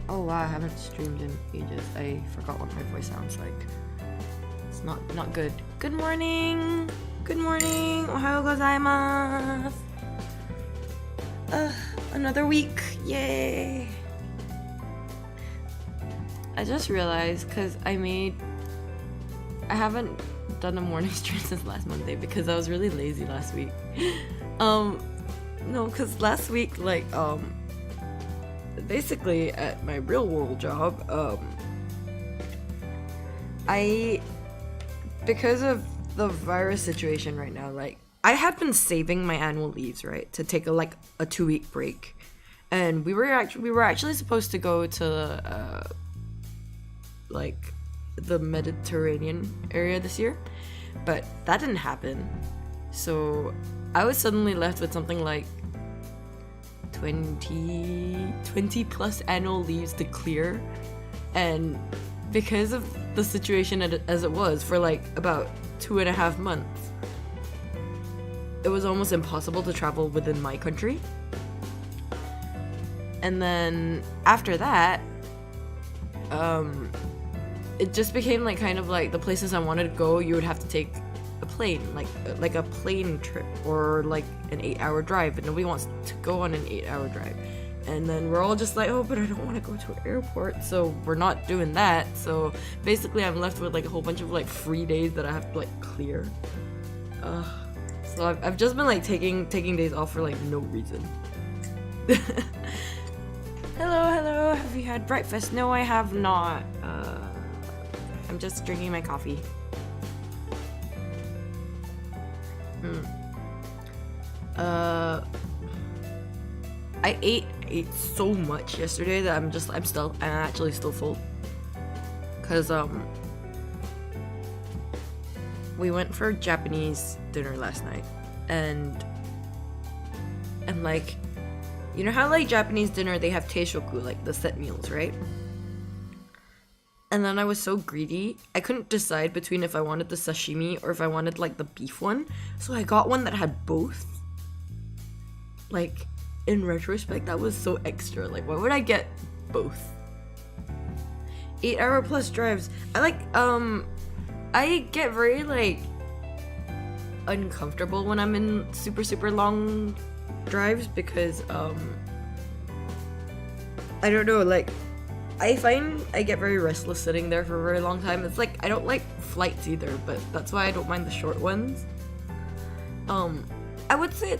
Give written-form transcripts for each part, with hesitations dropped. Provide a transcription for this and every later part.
Oh wow, I haven't streamed in ages. I forgot what my voice sounds like. It's not good. Good morning! Good morning! Ohayou gozaimasu! Another week! Yay! I just realized, cause I haven't done a morning stream since last Monday because I was really lazy last week. No, cause last week, basically at my real world job, because of the virus situation right now, I had been saving my annual leaves, right, to take a 2-week break, and we were actually supposed to go to the Mediterranean area this year, but that didn't happen. So I was suddenly left with something like 20 plus annual leaves to clear, and because of the situation as it was for about 2.5 months, it was almost impossible to travel within my country. And then after that, it just became the places I wanted to go, you would have to take a plane, like a plane trip or an 8-hour drive, but nobody wants to go on an 8-hour drive. And then we're all just oh, but I don't want to go to an airport, so we're not doing that. So basically I'm left with a whole bunch of free days that I have to clear. So I've just been taking days off for no reason. Hello, have you had breakfast? No, I have not. I'm just drinking my coffee. I ate so much yesterday that I'm actually still full. Cause we went for Japanese dinner last night, and you know how Japanese dinner they have teishoku, the set meals, right? And then I was so greedy, I couldn't decide between if I wanted the sashimi or if I wanted the beef one, so I got one that had both. In retrospect, that was so extra. Why would I get both? 8-hour plus drives. I get very uncomfortable when I'm in super long drives because I don't know, I find I get very restless sitting there for a very long time. It's I don't like flights either, but that's why I don't mind the short ones. I would say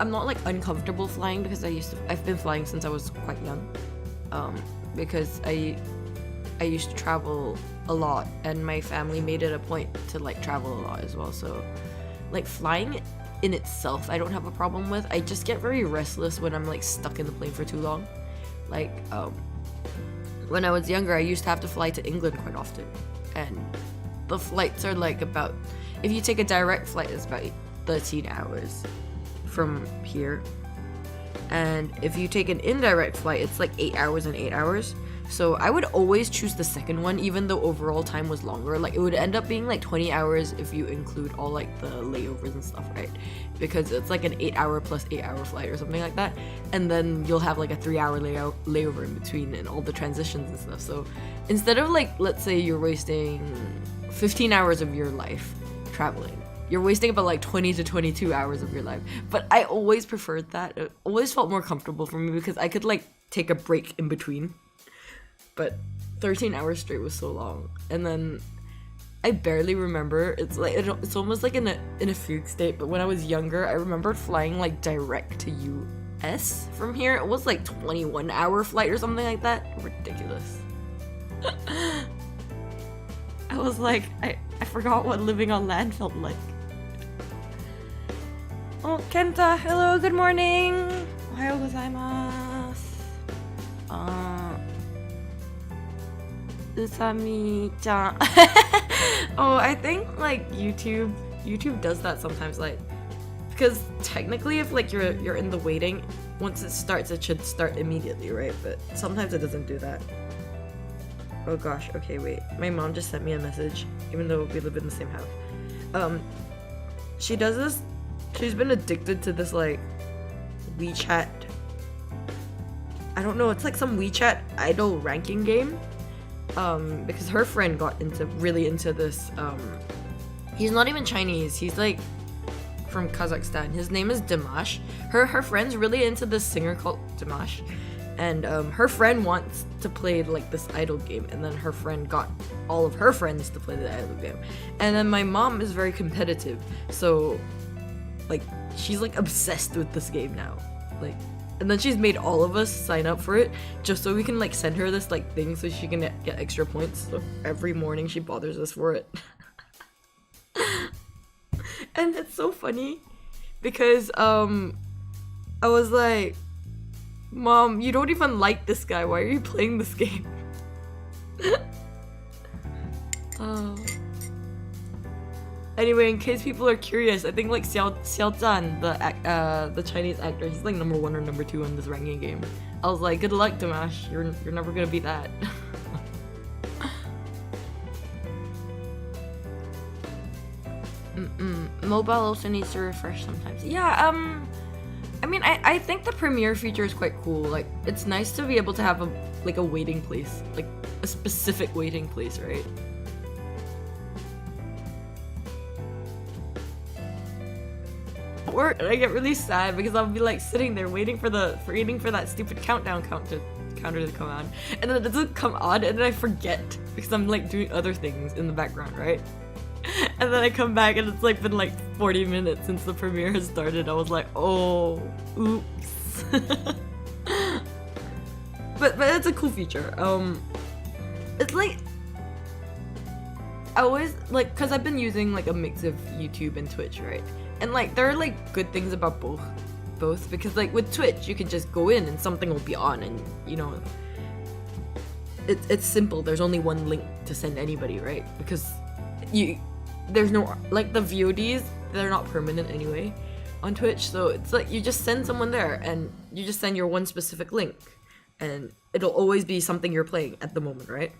I'm not uncomfortable flying because I've been flying since I was quite young. Because I used to travel a lot, and my family made it a point to travel a lot as well. So flying in itself I don't have a problem with. I just get very restless when I'm stuck in the plane for too long. When I was younger, I used to have to fly to England quite often, and the flights are about, if you take a direct flight, it's about 13 hours from here, and if you take an indirect flight, it's 8 hours and 8 hours. So I would always choose the second one, even though overall time was longer. It would end up being 20 hours if you include all the layovers and stuff, right? Because it's an 8-hour plus 8-hour flight or something like that, and then you'll have a 3-hour layover in between and all the transitions and stuff. So instead of let's say you're wasting 15 hours of your life traveling, you're wasting about 20 to 22 hours of your life. But I always preferred that. It always felt more comfortable for me because I could take a break in between. But 13 hours straight was so long, and then I barely remember. It's it's almost in a fugue state. But when I was younger, I remember flying direct to US from here. It was 21-hour flight or something like that. Ridiculous. I was I forgot what living on land felt like. Oh, Kenta, hello, good morning. Ohayou gozaimasu. Usami-chan. Oh, I think YouTube does that sometimes, because technically if you're in the waiting, once it starts it should start immediately, right? But sometimes it doesn't do that. Oh gosh, okay, wait. My mom just sent me a message, even though we live in the same house. She does this, she's been addicted to this WeChat. I don't know, it's like some WeChat idol ranking game. Because her friend got really into this. He's not even Chinese. He's like from Kazakhstan. His name is Dimash. Her friend's really into this singer called Dimash, and her friend wants to play like this idol game, and then her friend got all of her friends to play the idol game, and then my mom is very competitive, so like she's like obsessed with this game now, like, and then she's made all of us sign up for it just so we can like send her this like thing so she can get extra points. So every morning she bothers us for it. And it's so funny because I was like, Mom, you don't even like this guy, why are you playing this game? Anyway, in case people are curious, I think like Xiao Zhan, the Chinese actor, he's like number 1 or number 2 in this ranking game. I was like, good luck, Dimash, you're never gonna beat that. Mobile also needs to refresh sometimes. Yeah, I mean, I think the premiere feature is quite cool. Like, it's nice to be able to have a waiting place, like a specific waiting place, right? Work, and I get really sad because I'll be like sitting there waiting for that stupid countdown counter to come on, and then it doesn't come on, and then I forget because I'm like doing other things in the background, right? And then I come back and it's like been like 40 minutes since the premiere has started. I was like, oh, oops. but it's a cool feature. It's like, I always like, cause I've been using like a mix of YouTube and Twitch, right? And like there are like good things about both because like with Twitch you can just go in and something will be on, and you know, it's simple. There's only one link to send anybody, right? Because there's no, like, the VODs, they're not permanent anyway on Twitch, so it's like you just send someone there and you just send your one specific link and it'll always be something you're playing at the moment, right?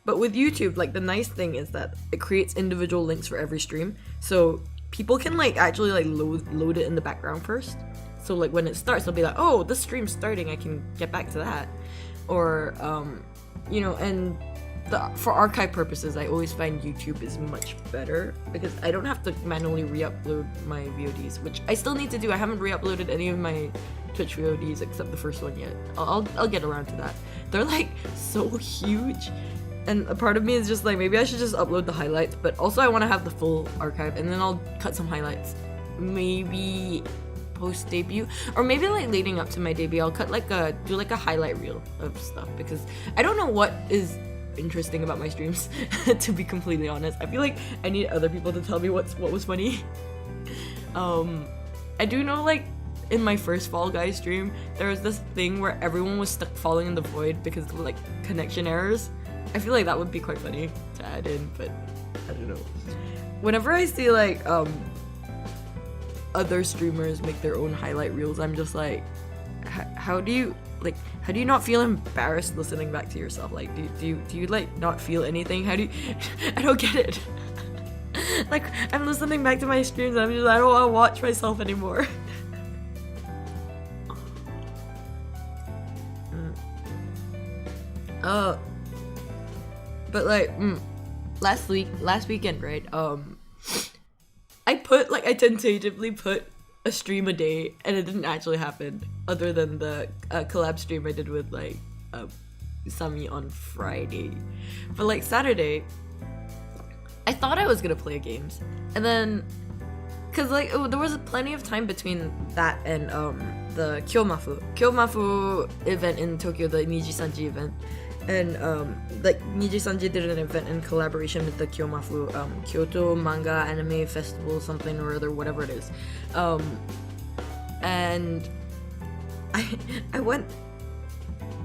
But with YouTube, like, the nice thing is that it creates individual links for every stream, so people can like actually like load it in the background first. So like when it starts, they'll be like, oh, this stream's starting, I can get back to that. Or you know, and for archive purposes, I always find YouTube is much better because I don't have to manually re-upload my VODs, which I still need to do. I haven't re-uploaded any of my Twitch VODs except the first one yet. I'll get around to that. They're like so huge, and a part of me is just like, maybe I should just upload the highlights, but also I want to have the full archive, and then I'll cut some highlights. Maybe post debut, or maybe like leading up to my debut, I'll cut like do a highlight reel of stuff, because I don't know what is interesting about my streams. To be completely honest, I feel like I need other people to tell me what was funny. I do know, like, in my first Fall Guys stream, there was this thing where everyone was stuck falling in the void because of like connection errors. I feel like that would be quite funny to add in, but I don't know. Whenever I see like other streamers make their own highlight reels, I'm just like, how do you not feel embarrassed listening back to yourself? Like, do you like not feel anything? How do you I don't get it. Like, I'm listening back to my streams and I'm just like, I don't want to watch myself anymore. But like, last weekend, right? I tentatively put a stream a day, and it didn't actually happen, other than the collab stream I did with like Sami on Friday. But like Saturday, I thought I was gonna play games, and then cause like there was plenty of time between that and the Kyomafu event in Tokyo, the Niji-sanji event. And like Niji-sanji did an event in collaboration with the Kyomafu Kyoto Manga Anime Festival, something or other, whatever it is. And I went,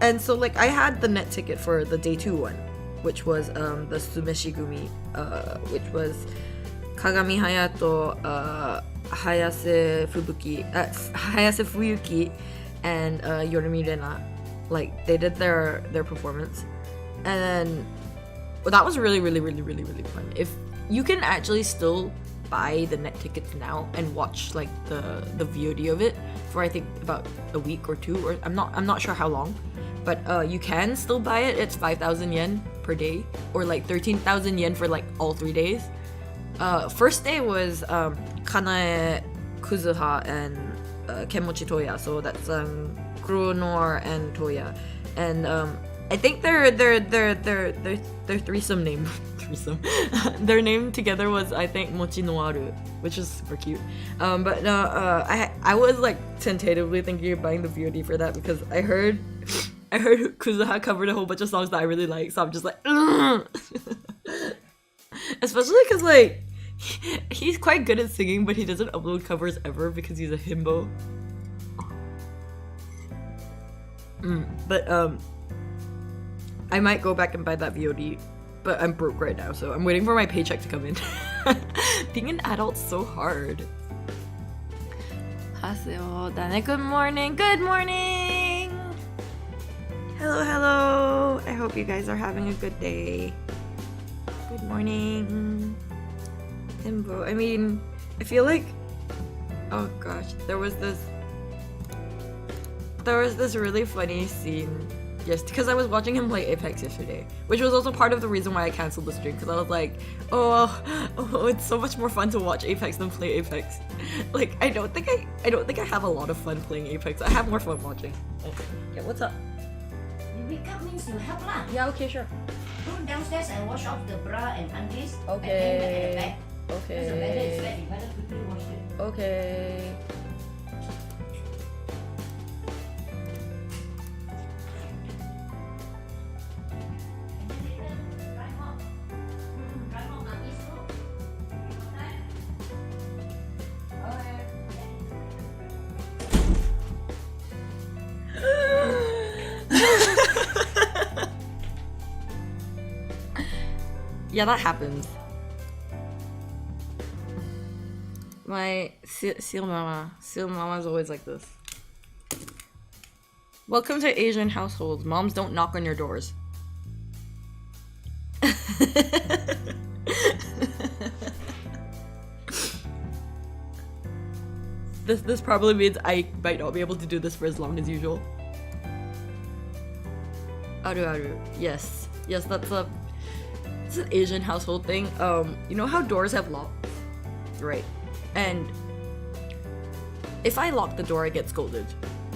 and so like I had the net ticket for the day 2 one, which was the Sumeshigumi, which was Kagami Hayato, Hayase Fuyuki, and Yorimi Rena. Like, they did their performance, and then that was really fun. If you can actually still buy the net tickets now and watch like the VOD of it for I think about a week or two, or I'm not sure how long, but you can still buy it. It's 5,000 yen per day, or like 13,000 yen for like all 3 days. First day was Kanae, Kuzuha, and Kenmochi Toya. So that's Kronor and Toya, and I think their threesome name their name together was, I think, Mochi no Aru, which is super cute. But I was like tentatively thinking of buying the VOD for that because I heard Kuzuha covered a whole bunch of songs that I really like, so I'm just like especially because like he's quite good at singing, but he doesn't upload covers ever because he's a himbo. But I might go back and buy that VOD, but I'm broke right now, so I'm waiting for my paycheck to come in. Being an adult's so hard. Good morning, good morning! Hello. I hope you guys are having a good day. Good morning. Himbo. I mean, I feel like, oh gosh, there was this really funny scene. Yes, because I was watching him play Apex yesterday, which was also part of the reason why I canceled the stream, because I was like, oh, it's so much more fun to watch Apex than play Apex. Like, I don't think I have a lot of fun playing Apex. I have more fun watching. Okay. Yeah, what's up? You wake up means you help lah. Yeah, okay, sure. Go downstairs and wash off the bra and undies. Okay. And then at the back. Okay. Because the weather is wet, you better quickly wash it. Okay. Yeah, that happens. My Seal Mama's always like this. Welcome to Asian households. Moms don't knock on your doors. This probably means I might not be able to do this for as long as usual. Aru. Yes, that's an Asian household thing. You know how doors have locks, right? And if I lock the door, I get scolded.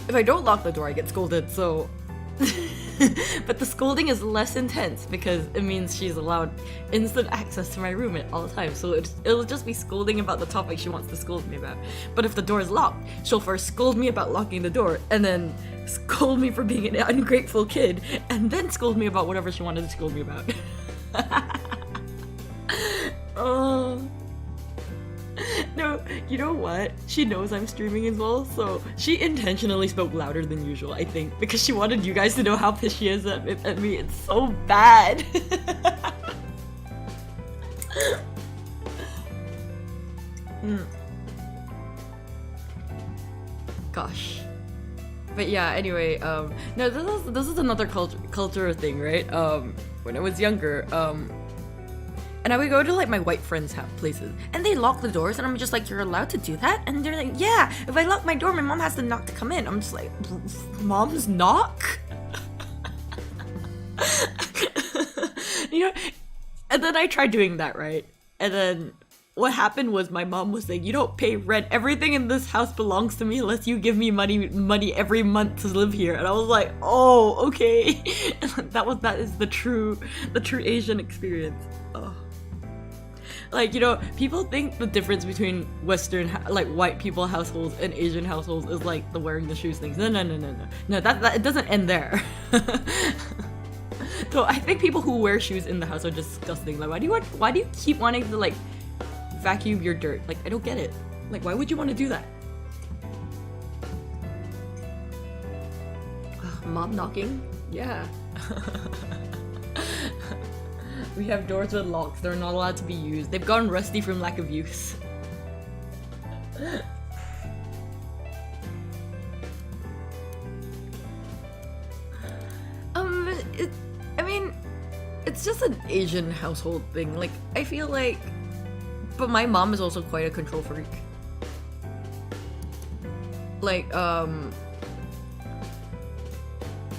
If I don't lock the door, I get scolded. So, but the scolding is less intense because it means she's allowed instant access to my room at all times. So it'll just be scolding about the topic she wants to scold me about. But if the door is locked, she'll first scold me about locking the door, and then scold me for being an ungrateful kid, and then scold me about whatever she wanted to scold me about. Oh. No, you know what? She knows I'm streaming as well, so she intentionally spoke louder than usual, I think, because she wanted you guys to know how pissed she is at me. It's so bad. Gosh. But yeah, anyway, no, this is another culture thing, right? When I was younger, and I would go to like my white friends' places, and they lock the doors, and I'm just like, you're allowed to do that? And they're like, yeah, if I lock my door, my mom has to knock to come in. I'm just like, moms knock? You know, and then I tried doing that, right? And then what happened was my mom was saying, you don't pay rent. Everything in this house belongs to me unless you give me money every month to live here. And I was like, oh, okay. And that is the true Asian experience. Oh. Like, you know, people think the difference between Western, like white people households and Asian households is like the wearing the shoes things. No, that it doesn't end there. So I think people who wear shoes in the house are disgusting. Like, why do you keep wanting to like vacuum your dirt? Like, I don't get it. Like, why would you want to do that? Mom knocking? Yeah. We have doors with locks. They're not allowed to be used. They've gone rusty from lack of use. I mean, it's just an Asian household thing. Like, I feel like, but my mom is also quite a control freak. like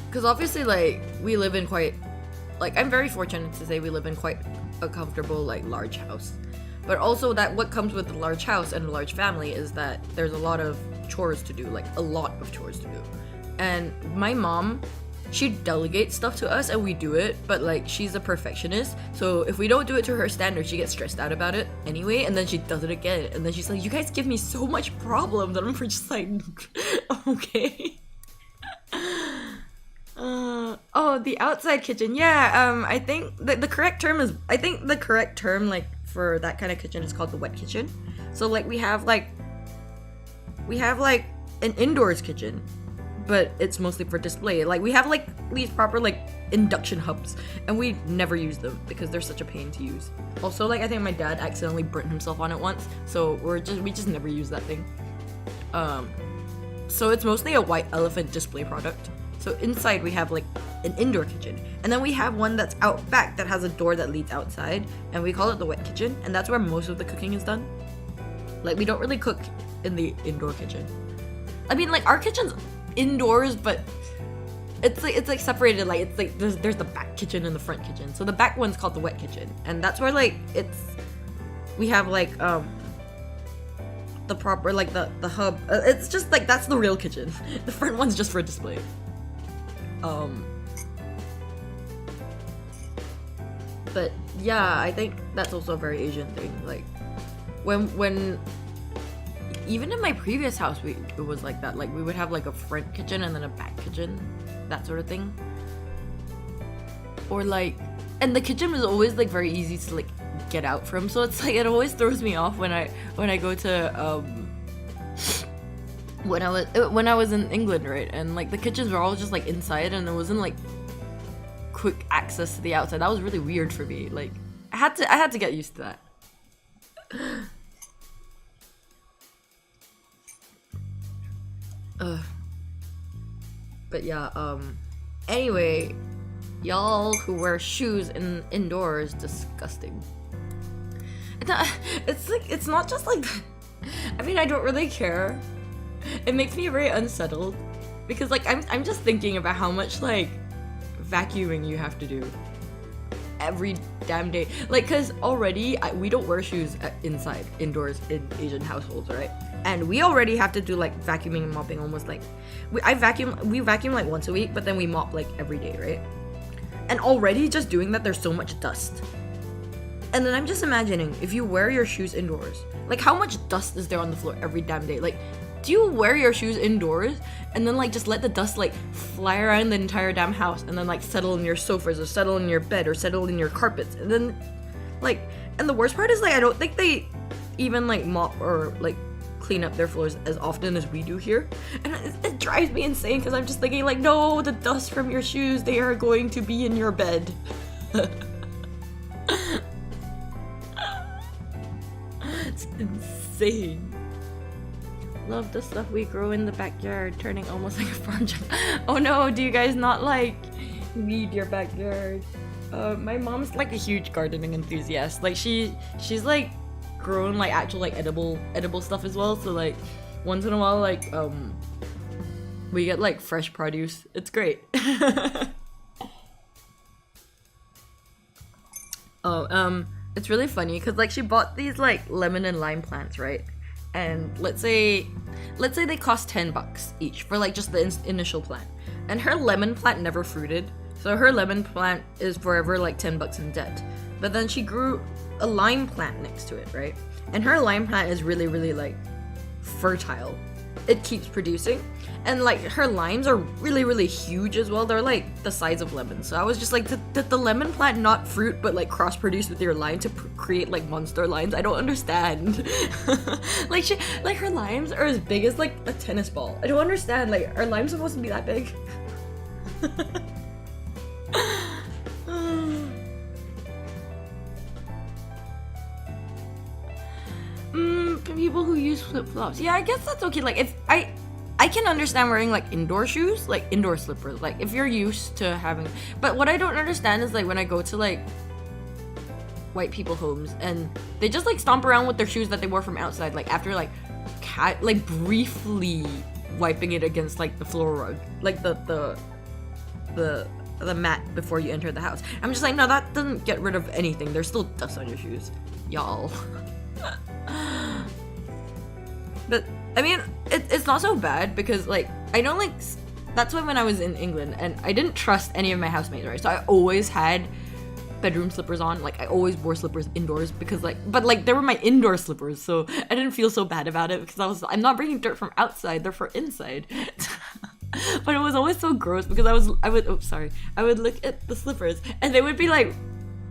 because obviously like we live in quite, like I'm very fortunate to say we live in quite a comfortable like large house, but also that what comes with a large house and a large family is that there's a lot of chores to do, like a lot of chores to do. And my mom, she delegates stuff to us and we do it, but like she's a perfectionist, so if we don't do it to her standard, she gets stressed out about it anyway, and then she does it again, and then she's like, you guys give me so much problems, and I'm just like okay. Oh, the outside kitchen. Yeah, I think the correct term is, I think the correct term like for that kind of kitchen is called the wet kitchen. So like we have like an indoors kitchen, but it's mostly for display. Like we have like these proper like induction hubs, and we never use them because they're such a pain to use. Also, like I think my dad accidentally burnt himself on it once, so we just never use that thing. So it's mostly a white elephant display product. So inside we have like an indoor kitchen, and then we have one that's out back that has a door that leads outside, and we call it the wet kitchen, and that's where most of the cooking is done. Like we don't really cook in the indoor kitchen. I mean, like our kitchen's indoors, but it's like separated. Like it's like there's the back kitchen and the front kitchen. So the back one's called the wet kitchen, and that's where like we have like the proper like the hub. It's just like that's the real kitchen. The front one's just for display. But yeah, I think that's also a very Asian thing. Like when even in my previous house, it was like that. Like we would have like a front kitchen and then a back kitchen, that sort of thing. Or like, and the kitchen was always like very easy to like get out from. So it's like it always throws me off when I go to when I was in England, right? And like the kitchens were all just like inside, and there wasn't like quick access to the outside. That was really weird for me. Like I had to get used to that. But yeah, anyway, y'all who wear shoes indoors, disgusting. It's not just like I mean, I don't really care. It makes me very unsettled because like I'm just thinking about how much like vacuuming you have to do every damn day. Like, cause already we don't wear shoes indoors in Asian households, right? And we already have to do like vacuuming and mopping almost like we vacuum like once a week, but then we mop like every day, right? And already just doing that, there's so much dust. And then I'm just imagining if you wear your shoes indoors, like how much dust is there on the floor every damn day? Like, do you wear your shoes indoors and then like just let the dust like fly around the entire damn house and then like settle in your sofas or settle in your bed or settle in your carpets? And then like, and the worst part is like I don't think they even like mop or like clean up their floors as often as we do here, and it drives me insane because I'm just thinking like, no, the dust from your shoes, they are going to be in your bed. It's insane. Love the stuff we grow in the backyard, turning almost like a farm job. Oh no, do you guys not like weed your backyard? My mom's like a huge gardening enthusiast. Like she's like grown like actual like edible stuff as well. So like once in a while like we get like fresh produce. It's great. It's really funny because like she bought these like lemon and lime plants, right? And let's say they cost $10 each for like just the initial plant, and her lemon plant never fruited, so her lemon plant is forever like $10 in debt. But then she grew a lime plant next to it, right? And her lime plant is really, really like fertile. It keeps producing, and like her limes are really, really huge as well. They're like the size of lemons. So I was just like, did the lemon plant not fruit but like cross produce with your lime to create like monster limes? I don't understand. like her limes are as big as like a tennis ball. I don't understand. Like, are limes supposed to be that big? People who use flip-flops. Yeah, I guess that's okay. Like, if I can understand wearing like indoor shoes, like indoor slippers, like if you're used to having. But what I don't understand is like when I go to like white people homes and they just like stomp around with their shoes that they wore from outside, like after like briefly wiping it against like the floor rug, like the mat before you enter the house. I'm just like, no, that doesn't get rid of anything. There's still dust on your shoes, y'all. But I mean, it's not so bad because like I don't like. That's why when I was in England and I didn't trust any of my housemates, right? So I always had bedroom slippers on. Like I always wore slippers indoors because but they were my indoor slippers, so I didn't feel so bad about it because I'm not bringing dirt from outside, they're for inside. But it was always so gross because I would look at the slippers and they would be like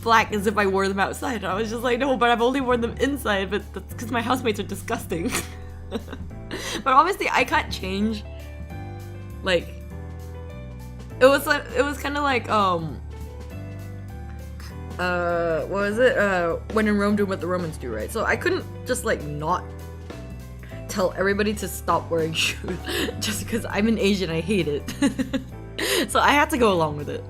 black as if I wore them outside. And I was just like, no, but I've only worn them inside, but that's because my housemates are disgusting. But obviously I can't change. Like it was kind of like what was it? When in Rome, do what the Romans do, right? So I couldn't just like not tell everybody to stop wearing shoes just because I'm an Asian, I hate it. So I had to go along with it.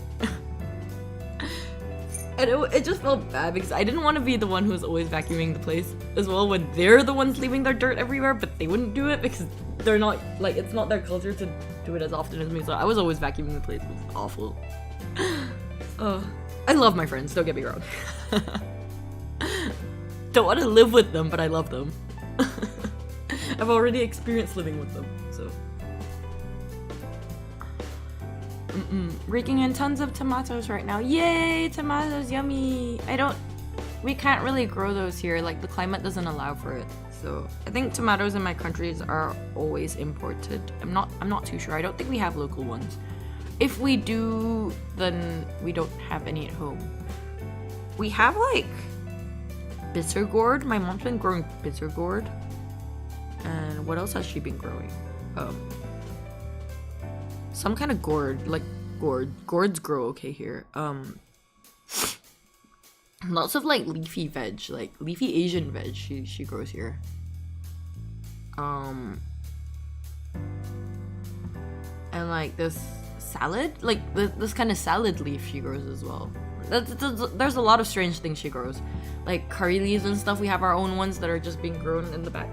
And it just felt bad because I didn't want to be the one who was always vacuuming the place as well when they're the ones leaving their dirt everywhere, but they wouldn't do it because they're not, like, it's not their culture to do it as often as me, so I was always vacuuming the place. It was awful. I love my friends, don't get me wrong. Don't want to live with them, but I love them. I've already experienced living with them, so. Raking in tons of tomatoes right now. Yay, tomatoes, yummy. We can't really grow those here, like the climate doesn't allow for it. So I think tomatoes in my countries are always imported. I'm not too sure. I don't think we have local ones. If we do, then we don't have any at home. We have like bitter gourd. My mom's been growing bitter gourd. And what else has she been growing? Some kind of gourd, like gourd. Gourds grow okay here. Lots of like leafy veg, like leafy Asian veg she grows here. And like this salad, like this kind of salad leaf she grows as well. There's a lot of strange things she grows, like curry leaves and stuff. We have our own ones that are just being grown in the back.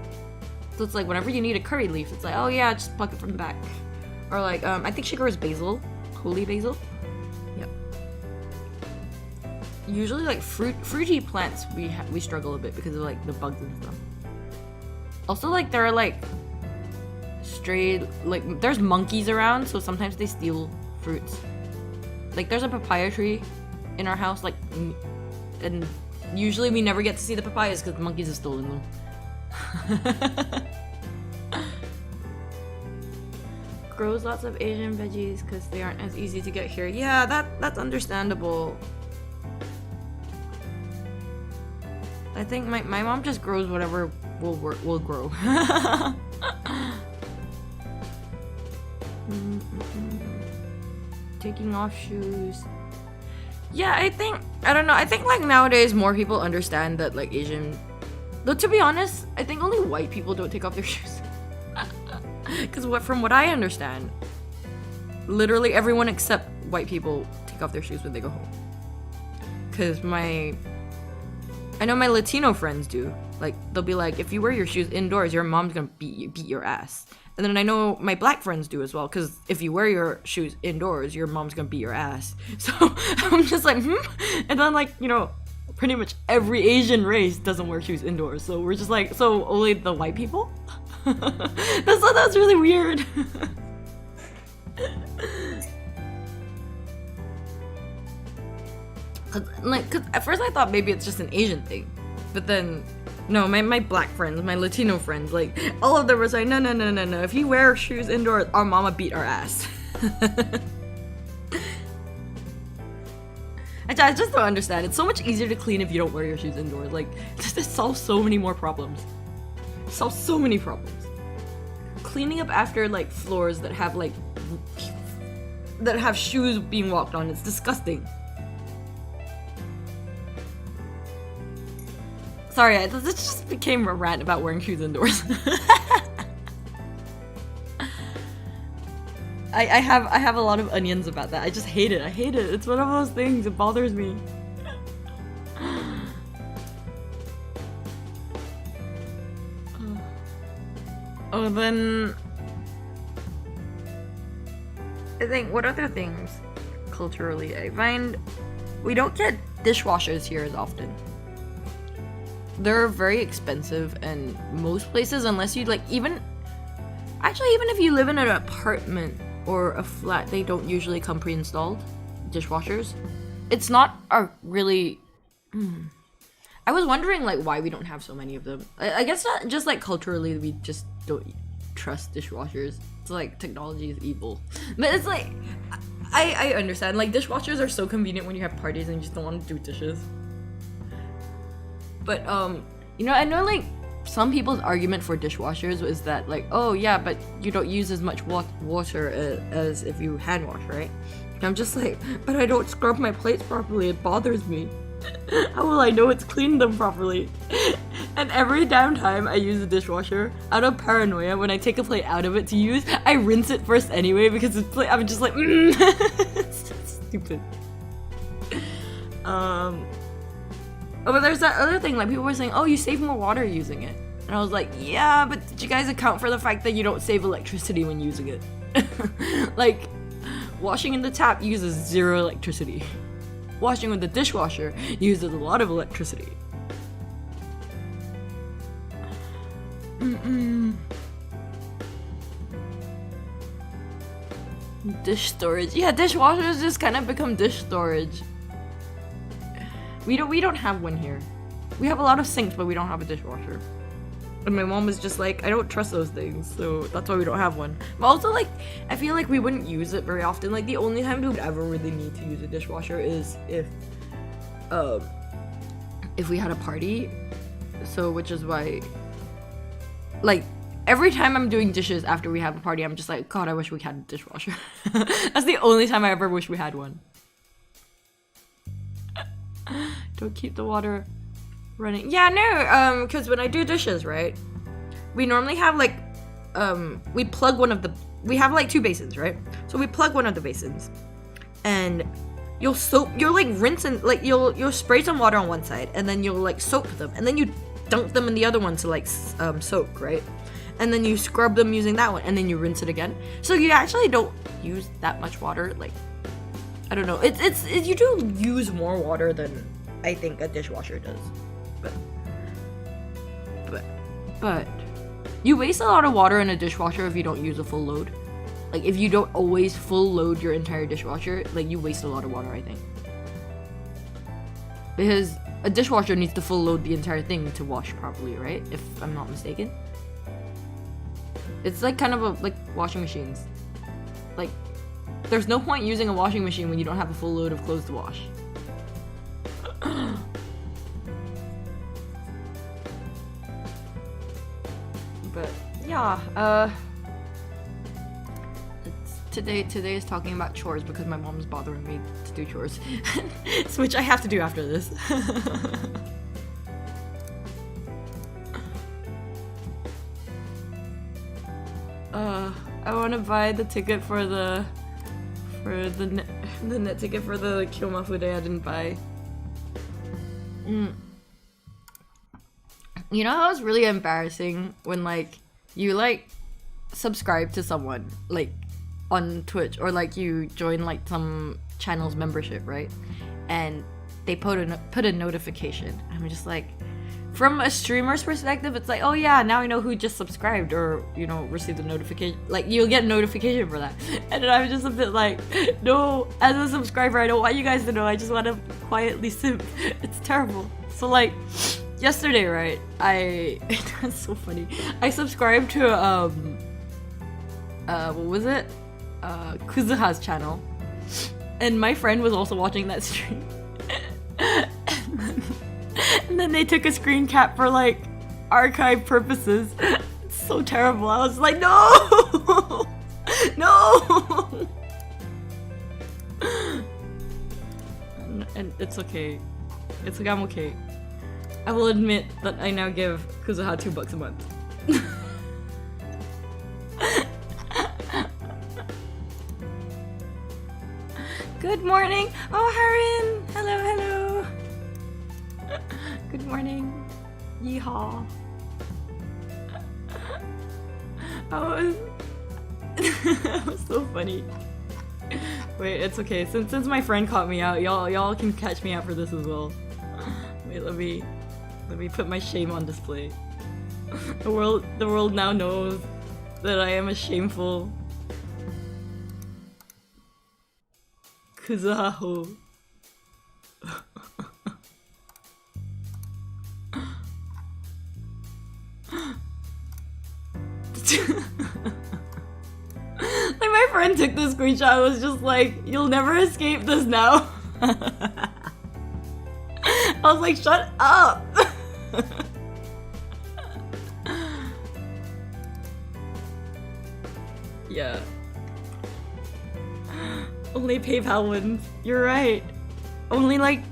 So it's like whenever you need a curry leaf, it's like, oh yeah, just pluck it from the back. Or like I think she grows basil, holy basil. Yep. Usually like fruity plants we struggle a bit because of like the bugs and stuff. Also like there are like stray, like there's monkeys around, so sometimes they steal fruits. Like there's a papaya tree in our house, like, and usually we never get to see the papayas because the monkeys have stolen them. Grows lots of Asian veggies because they aren't as easy to get here. Yeah, that's understandable. I think my mom just grows whatever will grow. Taking off shoes. Yeah, I don't know. I think like nowadays more people understand that like Asian. Though to be honest, I think only white people don't take off their shoes. Because from what I understand, literally everyone except white people take off their shoes when they go home. Because I know my Latino friends do. Like they'll be like, if you wear your shoes indoors, your mom's gonna beat your ass. And then I know my black friends do as well. Because if you wear your shoes indoors, your mom's gonna beat your ass. So I'm just like, And then like, you know, pretty much every Asian race doesn't wear shoes indoors. So we're just like, so only the white people? That's really weird. Cause at first I thought maybe it's just an Asian thing, but then no, my black friends, my Latino friends, like all of them were saying, no. If you wear shoes indoors, our mama beat our ass. I just don't understand. It's so much easier to clean if you don't wear your shoes indoors. Like this solves so many more problems. Solves so many problems. Cleaning up after like floors that have like shoes being walked on, it's disgusting. Sorry, this just became a rant about wearing shoes indoors. I have a lot of onions about that. I just hate it. I hate it. It's one of those things. It bothers me. Oh, then I think what other things culturally I find we don't get dishwashers here as often. They're very expensive, and most places, unless you like even if you live in an apartment or a flat, they don't usually come pre-installed dishwashers. It's not a really I was wondering like why we don't have so many of them. I guess not just like culturally we just don't trust dishwashers. It's like technology is evil. But it's like I understand, like dishwashers are so convenient when you have parties and you just don't want to do dishes. But you know, I know like some people's argument for dishwashers is that like, oh yeah, but you don't use as much water as if you hand wash, right? And I'm just like, but I don't scrub my plates properly, it bothers me. How will I know it's cleaned them properly? And every damn time I use the dishwasher, out of paranoia, when I take a plate out of it to use, I rinse it first anyway because it's I'm just like, it's stupid. Oh, but there's that other thing, like people were saying, oh, you save more water using it. And I was like, yeah, but did you guys account for the fact that you don't save electricity when using it? Like, washing in the tap uses 0 electricity. Washing with the dishwasher uses a lot of electricity. Dish storage. Yeah, dishwashers just kind of become dish storage. We don't have one here. We have a lot of sinks, but we don't have a dishwasher. And my mom was just like, I don't trust those things, so that's why we don't have one. But also, like, I feel like we wouldn't use it very often. Like, the only time we would ever really need to use a dishwasher is if we had a party. So, which is why, like, every time I'm doing dishes after we have a party, I'm just like, God, I wish we had a dishwasher. That's the only time I ever wish we had one. Don't keep the water running. Yeah, no, because when I do dishes, right, we normally have like, we plug one of the, we have like 2 basins, right? So we plug one of the basins, and you'll like rinse and like you'll spray some water on one side, and then you'll like soak them, and then you dunk them in the other one to like soak, right? And then you scrub them using that one, and then you rinse it again. So you actually don't use that much water. Like, I don't know. It's you do use more water than I think a dishwasher does. But you waste a lot of water in a dishwasher if you don't use a full load. Like, if you don't always full load your entire dishwasher, like, you waste a lot of water, I think. Because a dishwasher needs to full load the entire thing to wash properly, right? If I'm not mistaken. It's like kind of like washing machines. Like, there's no point using a washing machine when you don't have a full load of clothes to wash. But yeah, today is talking about chores because my mom's bothering me to do chores, which I have to do after this. I want to buy the ticket for the net ticket for the Kyomafu Day I didn't buy. You know how it's really embarrassing when like you like subscribe to someone like on Twitch, or like you join like some channel's membership, right? And they put a notification. I'm just like, from a streamer's perspective, it's like, oh yeah, now I know who just subscribed, or you know, received a notification. Like, you'll get a notification for that. And then I'm just a bit like, no, as a subscriber, I don't want you guys to know. I just want to quietly simp. It's terrible. So like, yesterday, right? That's so funny. I subscribed to what was it? Kuzuha's channel, and my friend was also watching that stream. And then they took a screen cap for like archive purposes. It's so terrible. I was like, no, no. And it's okay. It's like, I'm okay. I will admit that I now give Kuzuha $2 a month. Good morning! Oh, Harin! Hello, hello! Good morning. Yeehaw. That was so funny. Wait, it's okay. Since my friend caught me out, y'all can catch me out for this as well. Wait, let me put my shame on display. The world now knows that I am a shameful kuzaho. Like my friend took the screenshot, I was just like, you'll never escape this now. I was like, shut up. Yeah. Only PayPal wins. You're right. Only like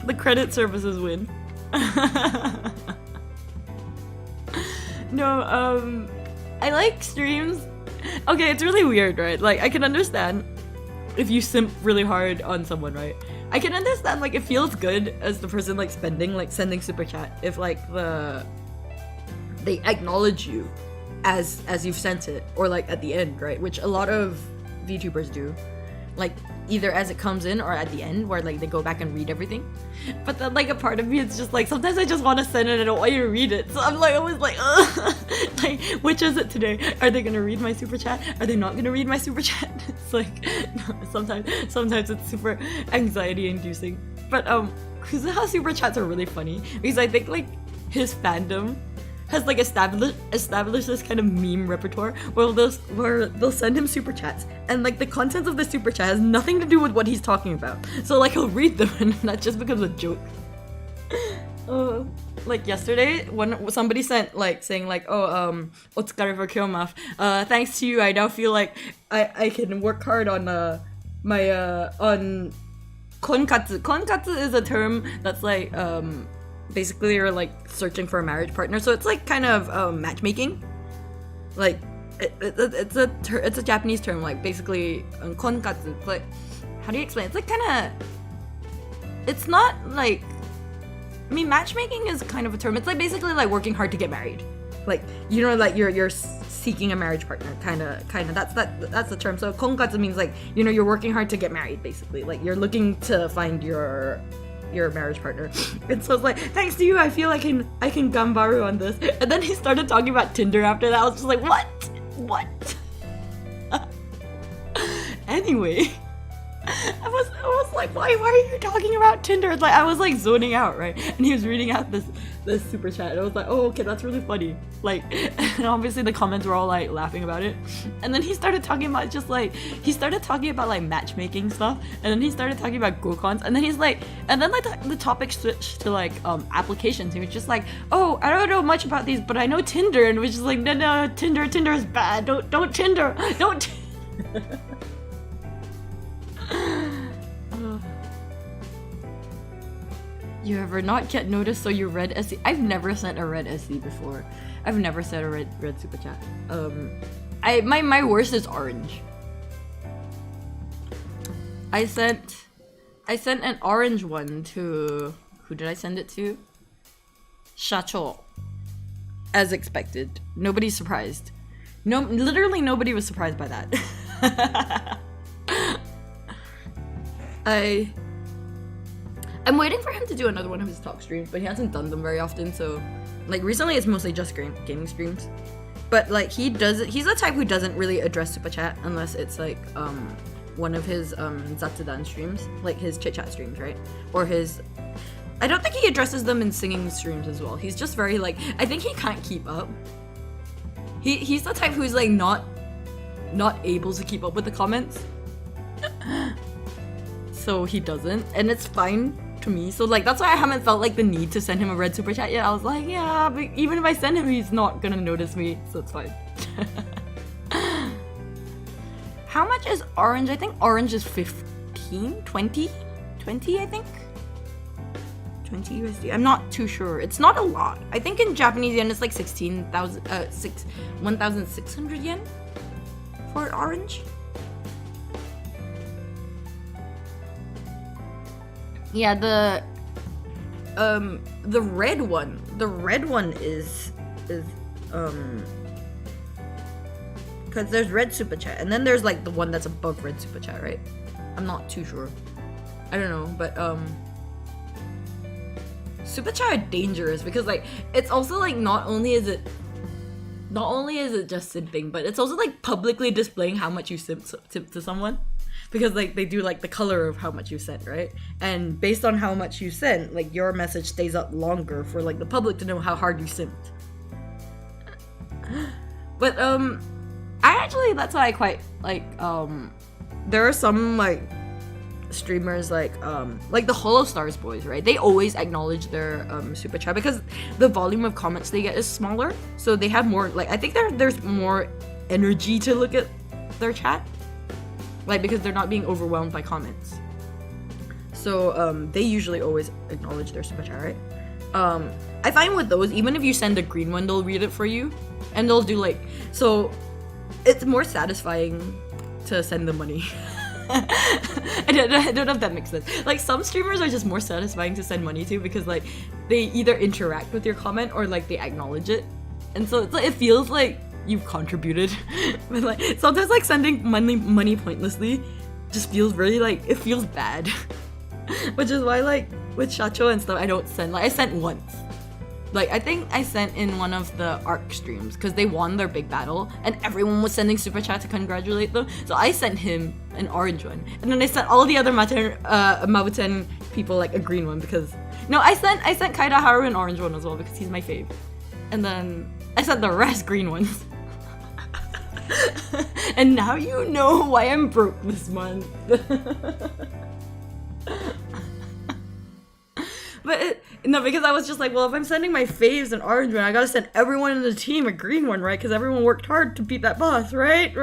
the credit services win. No, I like streams. Okay, it's really weird, right? Like, I can understand if you simp really hard on someone, right? I can understand, like, it feels good as the person, like, sending super chat if, like, they acknowledge you as you've sent it, or, like, at the end, right? Which a lot of VTubers do. Like, either as it comes in or at the end, where, like, they go back and read everything. But then, like, a part of me, it's just like, sometimes I just want to send it and I don't want you to read it. So I'm like, always like, ugh. Like, which is it today? Are they gonna read my super chat? Are they not gonna read my super chat? It's like, sometimes it's super anxiety inducing. But Kuzuha super chats are really funny because I think, like, his fandom has, like, established this kind of meme repertoire where they'll send him super chats and, like, the contents of the super chat has nothing to do with what he's talking about. So, like, he'll read them and that just becomes a joke. Like yesterday, when somebody sent, like, saying, like, oh, otsukare for kyomaf, thanks to you, I now feel like I can work hard on on konkatsu. Konkatsu is a term that's, like, basically you're, like, searching for a marriage partner, so it's, like, kind of matchmaking. Like, it's a Japanese term, like, basically konkatsu. Like, how do you explain? It's, like, kind of, it's not like, I mean, matchmaking is kind of a term. It's, like, basically, like, working hard to get married. Like, you know, like, you're seeking a marriage partner, kind of. That's the term. So konkatsu means, like, you know, you're working hard to get married, basically. Like, you're looking to find your marriage partner. And so it's like, thanks to you, I feel I can gambaru on this. And then he started talking about Tinder after that. I was just like, what? Anyway, I was like, why are you talking about Tinder? It's like, I was, like, zoning out, right? And he was reading out this super chat, and I was like, oh, okay, that's really funny. Like, and obviously the comments were all, like, laughing about it. And then he started talking about like matchmaking stuff, and then he started talking about Gokons, and then he's like, and then, like, the topic switched to, like, applications. He was just like, oh, I don't know much about these, but I know Tinder, and it was just like, no, Tinder is bad. Don't Tinder. You ever not yet noticed, so you read SC? I've never sent a red SC before. I've never sent a red super chat. My worst is orange. I sent an orange one to, who did I send it to? Shacho. As expected. Nobody's surprised. No, literally nobody was surprised by that. I'm waiting for him to do another one of his talk streams, but he hasn't done them very often, so, like, recently it's mostly just gaming streams. But, like, he's the type who doesn't really address super chat unless it's, like, one of his Zatsudan streams, like his chit-chat streams, right? Or his, I don't think he addresses them in singing streams as well. He's just very, like, I think he can't keep up. He's the type who's, like, not able to keep up with the comments. So he doesn't, and it's fine to me. So, like, that's why I haven't felt, like, the need to send him a red super chat yet. I was like, yeah, but even if I send him, he's not gonna notice me, so it's fine. How much is orange? I think orange is 15? 20, I think? 20 USD. I'm not too sure. It's not a lot. I think in Japanese yen it's like 1,600 yen for orange. Yeah, the red one. The red one is Because there's red super chat, and then there's like the one that's above red super chat, right? I'm not too sure. I don't know, but super chat are dangerous because like it's also like not only is it just simping, but it's also like publicly displaying how much you simp to someone, because like they do like the color of how much you sent, right? And based on how much you sent, like your message stays up longer for like the public to know how hard you simped. But that's why I quite like there are some like streamers like the Hollow Stars boys, right? They always acknowledge their super chat because the volume of comments they get is smaller, so they have more like I think there's more energy to look at their chat, like because they're not being overwhelmed by comments. So they usually always acknowledge their super chat, right? I find with those, even if you send a green one, they'll read it for you, and they'll do like so. It's more satisfying to send the money. I don't know if that makes sense. Like some streamers are just more satisfying to send money to because like they either interact with your comment or like they acknowledge it, and so it's like, it feels like you've contributed. But like sometimes like sending money pointlessly just feels really like it feels bad. Which is why like with Shacho and stuff I don't send. Like I sent once. Like, I think I sent in one of the ARC streams because they won their big battle and everyone was sending super chat to congratulate them. So I sent him an orange one. And then I sent all the other Mabuten people like a green one because... No, I sent Kaida Haru an orange one as well because he's my fave. And then I sent the rest green ones. And now you know why I'm broke this month. But no, because I was just like, well, if I'm sending my faves an orange one, I gotta send everyone in the team a green one, right? Because everyone worked hard to beat that boss, right?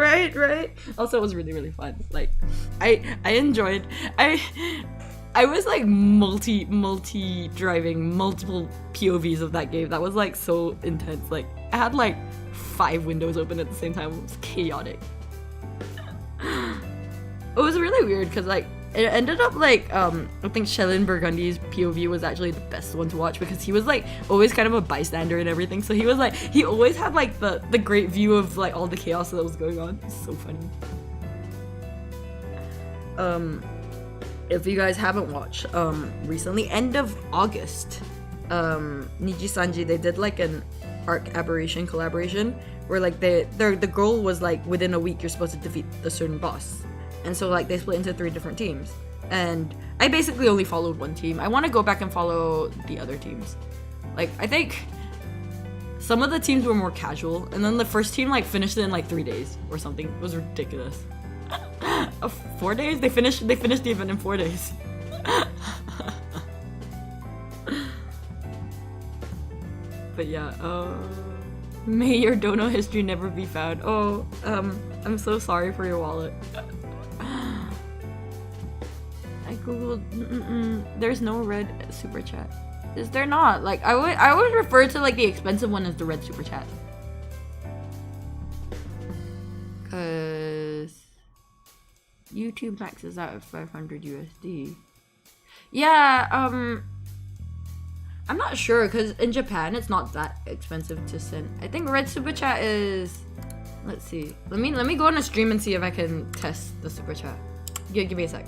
Also, it was really, really fun. Like, I enjoyed. I was like multi driving multiple POVs of that game. That was like so intense. Like, I had like 5 windows open at the same time. It was chaotic. It was really weird because like. It ended up like, I think Shellin Burgundy's POV was actually the best one to watch because he was like always kind of a bystander and everything. So he was like, he always had like the great view of like all the chaos that was going on. It's so funny. If you guys haven't watched, recently, end of August, Niji Sanji, they did like an Arc Aberration collaboration where like the goal was like within a week you're supposed to defeat a certain boss. And so like they split into 3 different teams, and I basically only followed one team. I want to go back and follow the other teams. Like I think some of the teams were more casual, and then the first team like finished it in like 3 days or something. It was ridiculous. 4 days? They finished the event in 4 days. But yeah, may your dono history never be found. Oh, I'm so sorry for your wallet. I googled. There's no red super chat. Is there not? Like I would refer to like the expensive one as the red super chat. Cause YouTube maxes out at 500 USD. Yeah. I'm not sure because in Japan it's not that expensive to send. I think red super chat is. Let's see. Let me go on a stream and see if I can test the super chat. Give me a sec.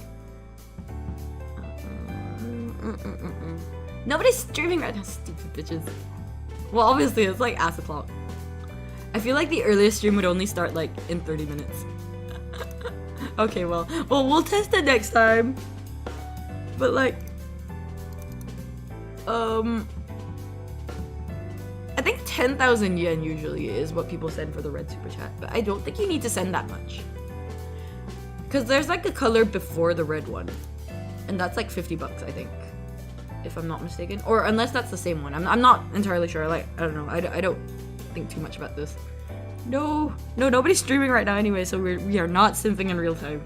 Nobody's streaming right now, stupid bitches. Well, obviously it's like ass o'clock. I feel like the earliest stream would only start like in 30 minutes. Okay, well we'll test it next time. But like, I think 10,000 yen usually is what people send for the red super chat, but I don't think you need to send that much. Cause there's like a color before the red one, and that's like $50, I think, if I'm not mistaken, or unless that's the same one. I'm not entirely sure. Like I don't know. I don't think too much about this. No, nobody's streaming right now anyway, so we are not simping in real time.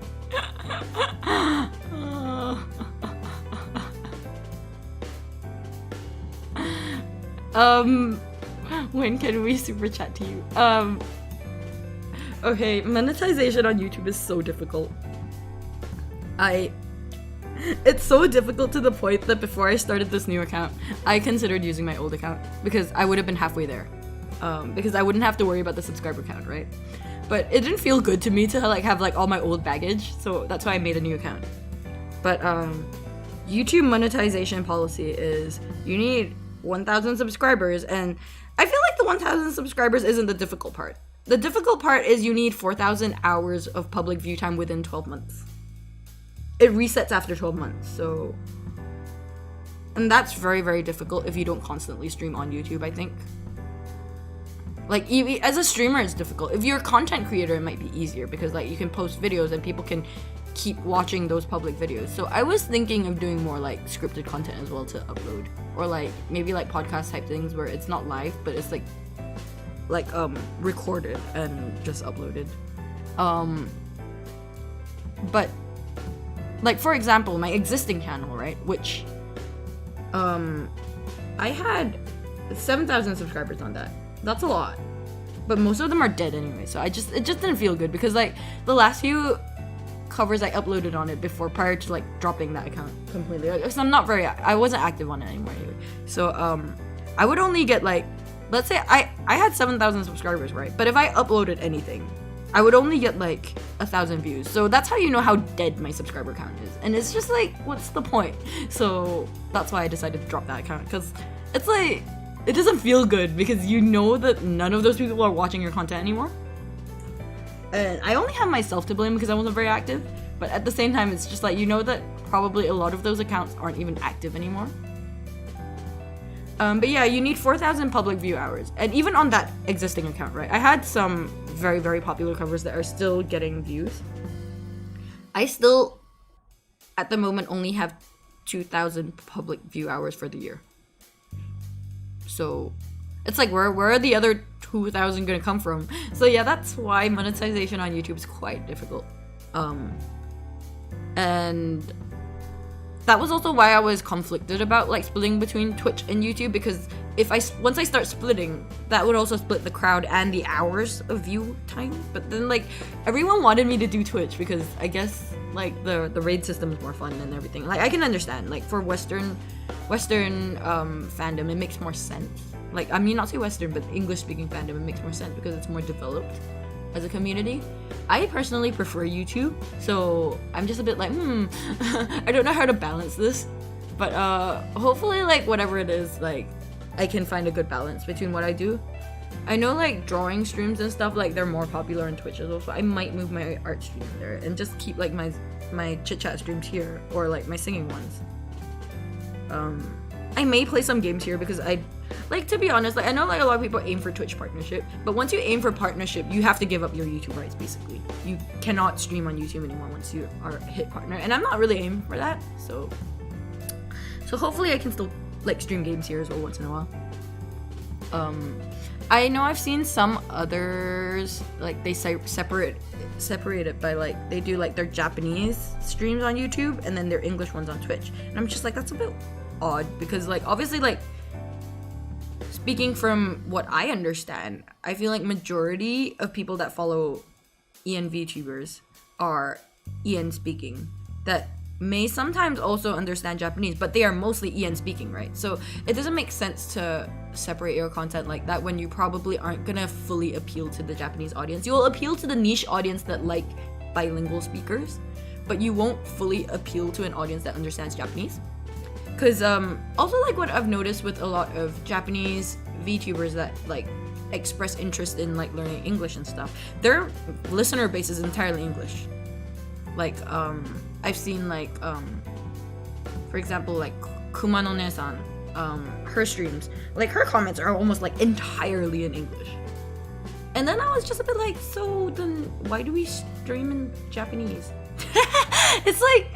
When can we super chat to you? Okay, monetization on YouTube is so difficult. It's so difficult to the point that before I started this new account, I considered using my old account because I would have been halfway there. Because I wouldn't have to worry about the subscriber count, right? but it didn't feel good to me to like have like all my old baggage, so that's why I made a new account. But YouTube monetization policy is you need 1,000 subscribers, and I feel like the 1,000 subscribers isn't the difficult part. The difficult part is you need 4,000 hours of public view time within 12 months. It resets after 12 months, so... And that's very, very difficult if you don't constantly stream on YouTube, I think. Like, as a streamer, it's difficult. If you're a content creator, it might be easier because, like, you can post videos and people can keep watching those public videos. So I was thinking of doing more, like, scripted content as well to upload. Or, like, maybe, like, podcast type things where it's not live, but it's, like, recorded and just uploaded. But, like, for example, my existing channel, right, which, I had 7,000 subscribers on that. That's a lot. But most of them are dead anyway, so it just didn't feel good because, like, the last few covers I uploaded on it before, prior to, like, dropping that account completely. Because I wasn't active on it anymore anyway. So, I would only get, like, let's say I had 7,000 subscribers, right? But if I uploaded anything, I would only get, like, 1,000 views. So that's how you know how dead my subscriber count is. And it's just, like, what's the point? So that's why I decided to drop that account, because it's, like, it doesn't feel good because you know that none of those people are watching your content anymore. And I only have myself to blame because I wasn't very active. But at the same time, it's just like, you know that probably a lot of those accounts aren't even active anymore. But yeah, you need 4,000 public view hours. And even on that existing account, right? I had some very, very popular covers that are still getting views. I still, at the moment, only have 2,000 public view hours for the year. So it's like, where are the other 2,000 gonna come from? So yeah, that's why monetization on YouTube is quite difficult. And that was also why I was conflicted about, like, splitting between Twitch and YouTube, because once I start splitting, that would also split the crowd and the hours of view time. But then, like, everyone wanted me to do Twitch because I guess, like, the raid system is more fun and everything. Like, I can understand, like, for Western fandom, it makes more sense. Like, I mean, not say Western, but English-speaking fandom, it makes more sense because it's more developed as a community. I personally prefer YouTube, so I'm just a bit like, I don't know how to balance this. But hopefully, like, whatever it is, like, I can find a good balance between what I do. I know, like, drawing streams and stuff, like, they're more popular on Twitch as well, so I might move my art stream there and just keep, like, my chit-chat streams here, or, like, my singing ones. I may play some games here because like, to be honest, like, I know, like, a lot of people aim for Twitch partnership, but once you aim for partnership, you have to give up your YouTube rights, basically. You cannot stream on YouTube anymore once you are a hit partner, and I'm not really aiming for that, so hopefully I can still, like, stream games here as well once in a while. I know I've seen some others, like, they separate it by, like, they do, like, their Japanese streams on YouTube and then their English ones on Twitch, and I'm just like, that's a bit odd, because, like, obviously, like, speaking from what I understand, I feel like majority of people that follow EN VTubers are EN speaking, that may sometimes also understand Japanese, but they are mostly EN speaking, right? So it doesn't make sense to separate your content like that when you probably aren't gonna fully appeal to the Japanese audience. You will appeal to the niche audience that like bilingual speakers, but you won't fully appeal to an audience that understands Japanese. Because also, like, what I've noticed with a lot of Japanese VTubers that, like, express interest in, like, learning English and stuff, their listener base is entirely English. Like, I've seen, like, for example, like, Kumanone-san, her streams, like, her comments are almost, like, entirely in English. And then I was just a bit like, so then why do we stream in Japanese? It's like,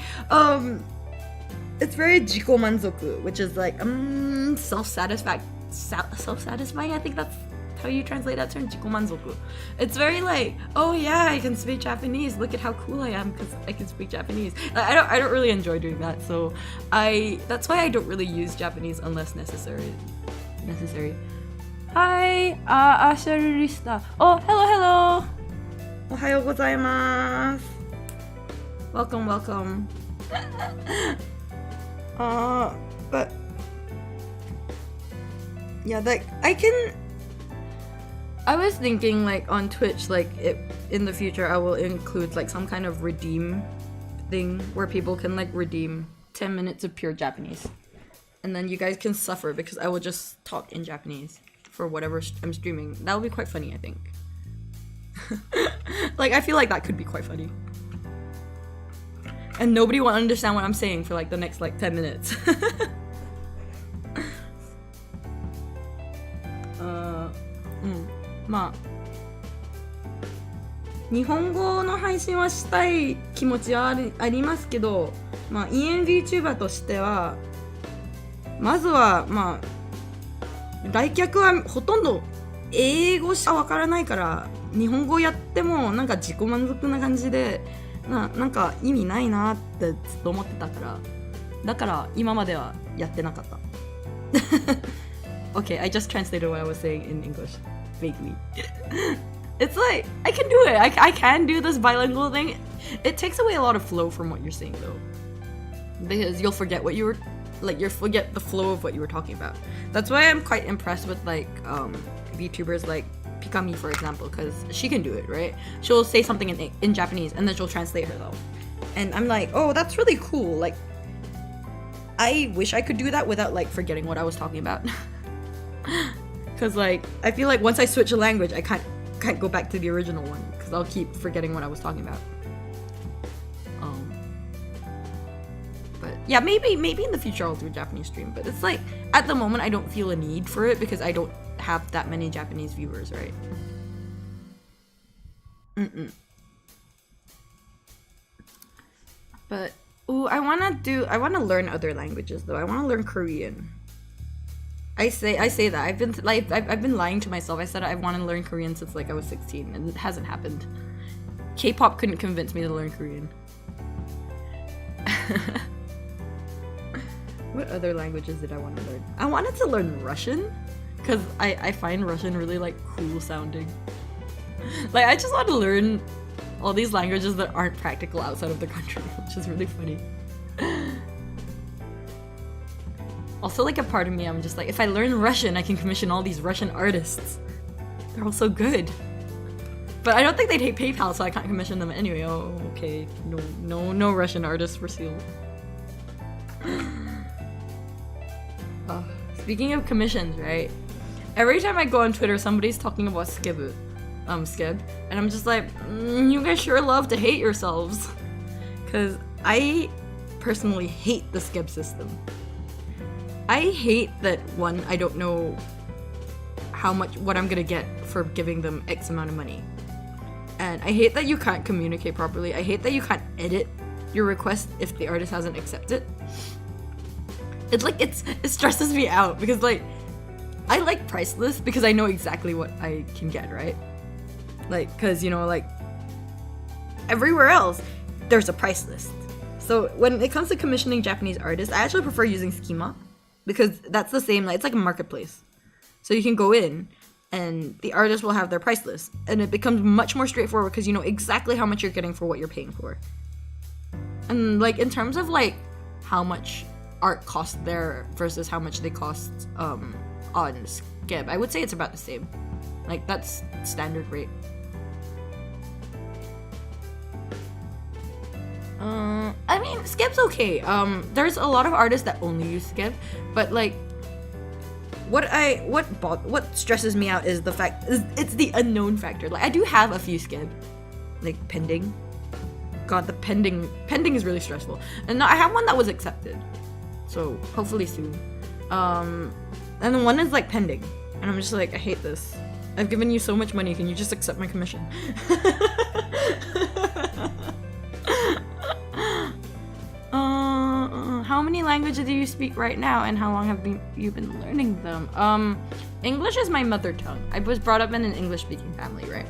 it's very jikomanzoku, which is like, self-satisfying, I think that's how you translate that term, jikomanzoku. It's very like, oh yeah, I can speak Japanese, look at how cool I am because I can speak Japanese. I don't really enjoy doing that, so that's why I don't really use Japanese unless necessary. Hi, Asara Seal. Oh, hello. Ohayo gozaimasu. Welcome. But yeah, like, I was thinking, like, on Twitch, like, in the future I will include like some kind of redeem thing where people can like redeem 10 minutes of pure Japanese. And then you guys can suffer because I will just talk in Japanese for whatever I'm streaming. That will be quite funny, I think. Like, I feel like that could be quite funny. And nobody will understand what I'm saying for like the next like 10 minutes. まあ日本語の配信はしたい気持ちはありますけど、まあ VTuber としてはまずはまあ来客はほとんど英語しかわからないから日本語やってもなんか自己満足な感じでなんか意味ないなってずっと思ってたからだから今まではやってなかった。Okay, I just translated what I was saying in English vaguely. It's like I can do it. I can do this bilingual thing. It takes away a lot of flow from what you're saying though, because you'll forget what you were like. You'll forget the flow of what you were talking about. That's why I'm quite impressed with like VTubers like Pikami, for example, because she can do it, right? She'll say something in Japanese and then she'll translate herself, and I'm like, oh, that's really cool. Like, I wish I could do that without like forgetting what I was talking about. Because like I feel like once I switch a language, I can't go back to the original one because I'll keep forgetting what I was talking about. But yeah, maybe in the future I'll do a Japanese stream. But it's like at the moment I don't feel a need for it because I don't have that many Japanese viewers, right? But I wanna learn other languages though. I wanna learn Korean. I say that I've been lying to myself. I said I want to learn Korean since like I was 16 and it hasn't happened. K-pop couldn't convince me to learn Korean. What other languages did I want to learn? I wanted to learn Russian because I find Russian really like cool sounding. Like I just want to learn all these languages that aren't practical outside of the country, which is really funny. Also, like a part of me, I'm just like, if I learn Russian, I can commission all these Russian artists. They're all so good. But I don't think they take PayPal, so I can't commission them anyway. Oh, okay. No Russian artists for Seal. Speaking of commissions, right? Every time I go on Twitter, somebody's talking about Skib, and I'm just like, you guys sure love to hate yourselves. Because I personally hate the Skib system. I hate that one, I don't know what I'm gonna get for giving them X amount of money. And I hate that you can't communicate properly. I hate that you can't edit your request if the artist hasn't accepted. It's like, it stresses me out because like, I like price lists because I know exactly what I can get, right? Like, cause you know, like, everywhere else, there's a price list. So when it comes to commissioning Japanese artists, I actually prefer using Schema. Because that's the same, like, it's like a marketplace. So you can go in and the artist will have their price list. And it becomes much more straightforward because you know exactly how much you're getting for what you're paying for. And like in terms of like how much art costs there versus how much they cost on Skib, I would say it's about the same. Like that's standard rate. I mean, Skib's okay. There's a lot of artists that only use Skib, but like, what stresses me out is the fact it's the unknown factor. Like, I do have a few Skib, like pending. God, the pending is really stressful. And I have one that was accepted, so hopefully soon. And then one is like pending, and I'm just like, I hate this. I've given you so much money. Can you just accept my commission? How many languages do you speak right now, and how long have you been learning them? English is my mother tongue. I was brought up in an English-speaking family, right?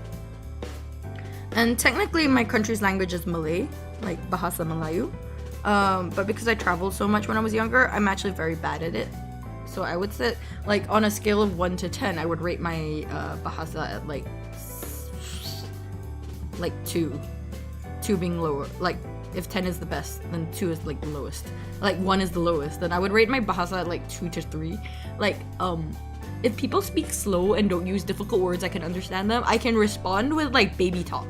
And technically, my country's language is Malay, like Bahasa Melayu. But because I traveled so much when I was younger, I'm actually very bad at it. So I would say, like, on a scale of 1 to 10, I would rate my Bahasa at like 2. 2 being lower, like. If 10 is the best, then 2 is like the lowest. Like 1 is the lowest. Then I would rate my Bahasa at like 2 to 3. Like if people speak slow and don't use difficult words, I can understand them. I can respond with like baby talk.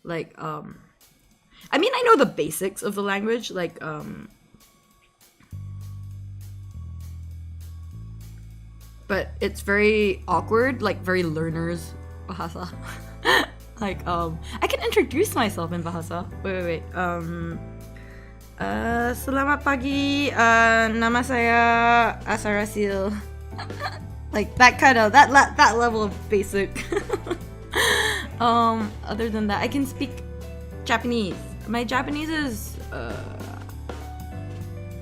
Like, I mean, I know the basics of the language, like, but it's very awkward, like very learners bahasa. Like, I can introduce myself in bahasa. Wait. Selamat pagi, nama saya Asara Seal. Like that level of basic. Other than that, I can speak Japanese. My Japanese is,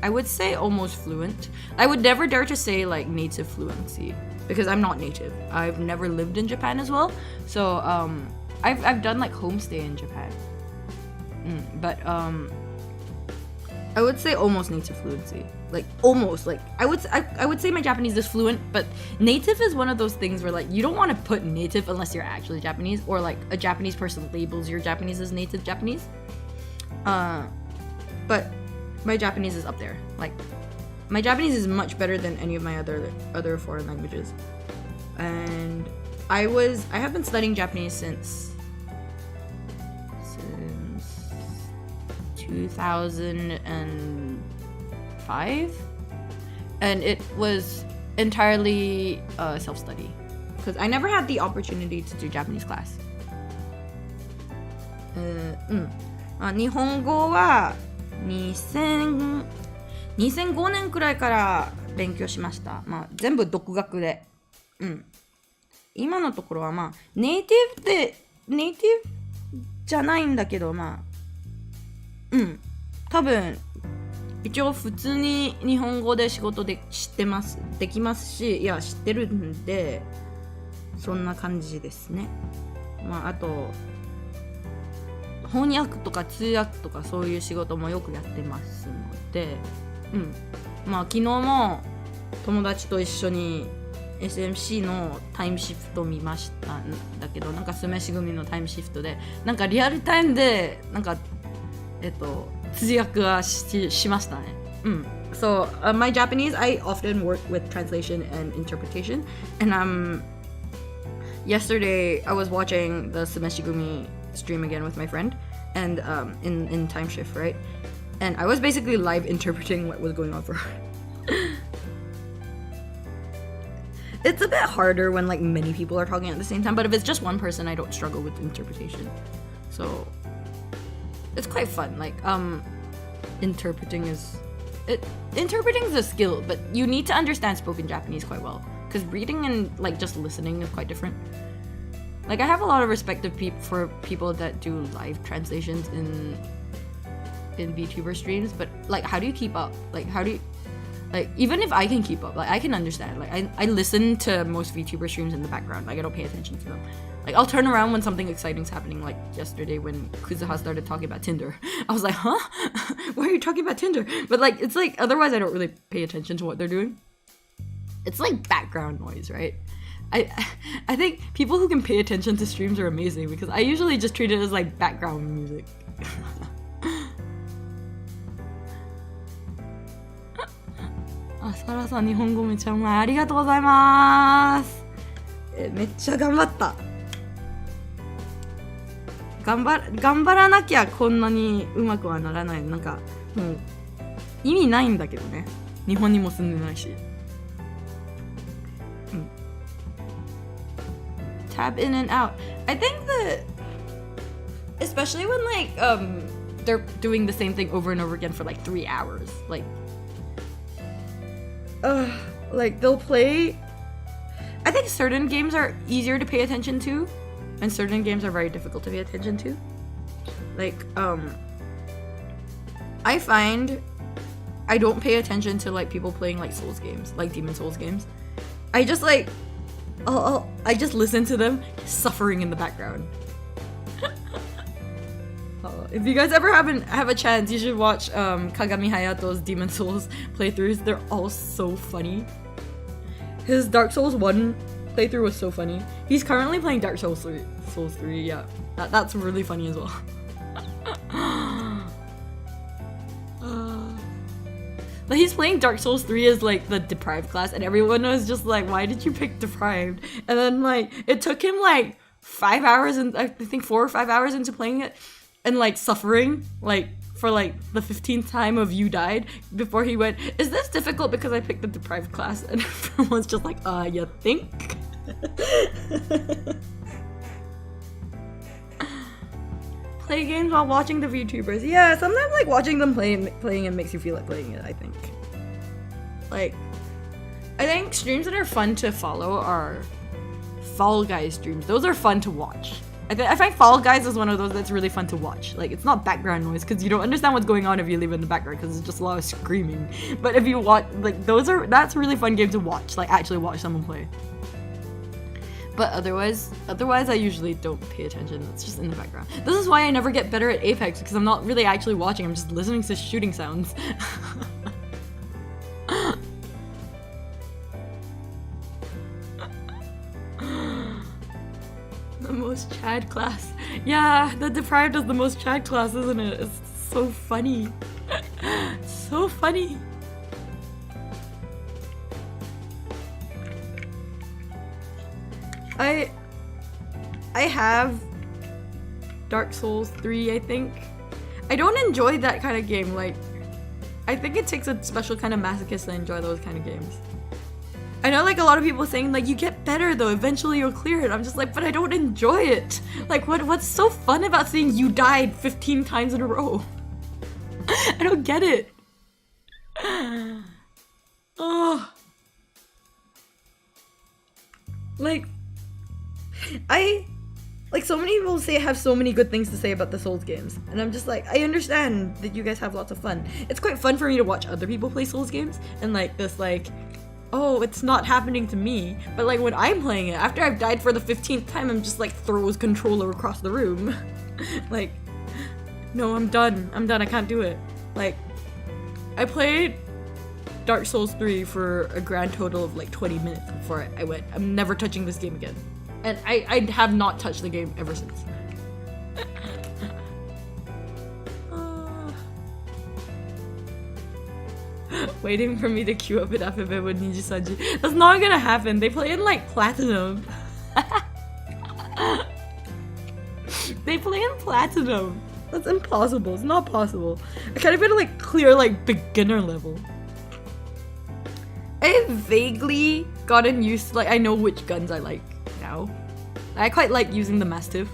I would say almost fluent. I would never dare to say like native fluency because I'm not native. I've never lived in Japan as well. So, I've done like homestay in Japan. But, I would say almost native fluency. Like almost, like I would say my Japanese is fluent, but native is one of those things where like you don't want to put native unless you're actually Japanese, or like a Japanese person labels your Japanese as native Japanese. But my Japanese is up there. Like my Japanese is much better than any of my other foreign languages. And I have been studying Japanese since 2005, and it was entirely self-study because I never had the opportunity to do Japanese class. 日本語は2005年くらいから勉強しました。まあ全部独学で。今のところはまあネイティブじゃないんだけど、まあ多分一応普通に日本語で仕事でできますし、いや知ってるんでそんな感じですね。まああと翻訳とか通訳とかそういう仕事もよくやってますので、まあ昨日も友達と一緒に SMC のタイムシフト見ましたんだけど、なんか酢飯組のタイムシフトでなんかリアルタイムでなんか通訳はしましたね。So, my Japanese, I often work with translation and interpretation. And yesterday I was watching the Sumeshigumi stream again with my friend, and in time shift, right? And I was basically live interpreting what was going on for her. It's a bit harder when like many people are talking at the same time, but if it's just one person, I don't struggle with interpretation. So it's quite fun. Like interpreting is a skill, but you need to understand spoken Japanese quite well, because reading and like just listening is quite different. Like I have a lot of respect for people that do live translations in VTuber streams, but like how do you keep up? Like how do you, like even if I can keep up, like I can understand. Like I listen to most VTuber streams in the background. Like I don't pay attention to them. Like I'll turn around when something exciting's happening, like yesterday when Kuzuha started talking about Tinder. I was like, huh? Why are you talking about Tinder? But like it's like otherwise I don't really pay attention to what they're doing. It's like background noise, right? I think people who can pay attention to streams are amazing, because I usually just treat it as like background music. Asara さん、日本語めちゃうまい。ありがとうございます。めっちゃ頑張った。頑張らなきゃこんなにうまくはならない。なんかもう意味ないんだけどね。日本にも住んでないし。Tab in and out. I think that especially when like they're doing the same thing over and over again for like 3 hours. Like they'll play. I think certain games are easier to pay attention to, and certain games are very difficult to pay attention to. Like I find I don't pay attention to like people playing like Souls games, like Demon Souls games. I just like I just listen to them suffering in the background. If you guys ever have a chance, you should watch Kagami Hayato's Demon Souls playthroughs. They're all so funny. His Dark Souls 1 playthrough was so funny. He's currently playing Dark Souls 3. Yeah, that's really funny as well. Like, he's playing Dark Souls 3 as like the deprived class, and everyone was just like, why did you pick deprived? And then like it took him like 5 hours, and I think 4 or 5 hours into playing it, and like suffering like for like the 15th time of you died before he went, is this difficult because I picked the deprived class? And everyone's just like, you think? Play games while watching the VTubers. Yeah, sometimes like watching them playing it makes you feel like playing it, I think. Like, I think streams that are fun to follow are Fall Guys streams. Those are fun to watch. I find Fall Guys is one of those that's really fun to watch. Like, it's not background noise because you don't understand what's going on if you leave it in the background because it's just a lot of screaming. But if you watch, like, that's a really fun game to watch. Like, actually watch someone play. But otherwise I usually don't pay attention. It's just in the background. This is why I never get better at Apex, because I'm not really actually watching. I'm just listening to shooting sounds. The most Chad class. Yeah, the deprived is the most Chad class, isn't it? It's so funny. So funny. I have Dark Souls 3, I think. I don't enjoy that kind of game. Like, I think it takes a special kind of masochist to enjoy those kind of games. I know like a lot of people saying like, you get better though, eventually you'll clear it. I'm just like, but I don't enjoy it. Like, what's so fun about seeing you died 15 times in a row? I don't get it. Oh. Like, so many people have so many good things to say about the Souls games, and I'm just like, I understand that you guys have lots of fun. It's quite fun for me to watch other people play Souls games, and like this, like, oh, it's not happening to me. But like when I'm playing it, after I've died for the 15th time, I'm just like throws controller across the room. Like, no, I'm done. I can't do it. Like, I played Dark Souls 3 for a grand total of like 20 minutes before I went, I'm never touching this game again. And I have not touched the game ever since. Waiting for me to queue up an alphabet with Nijisanji. That's not gonna happen. They play in like Platinum. They play in Platinum. That's impossible. It's not possible. I kind of better like clear like beginner level. I have vaguely gotten used to, like, I know which guns I like now. I quite like using the Mastiff.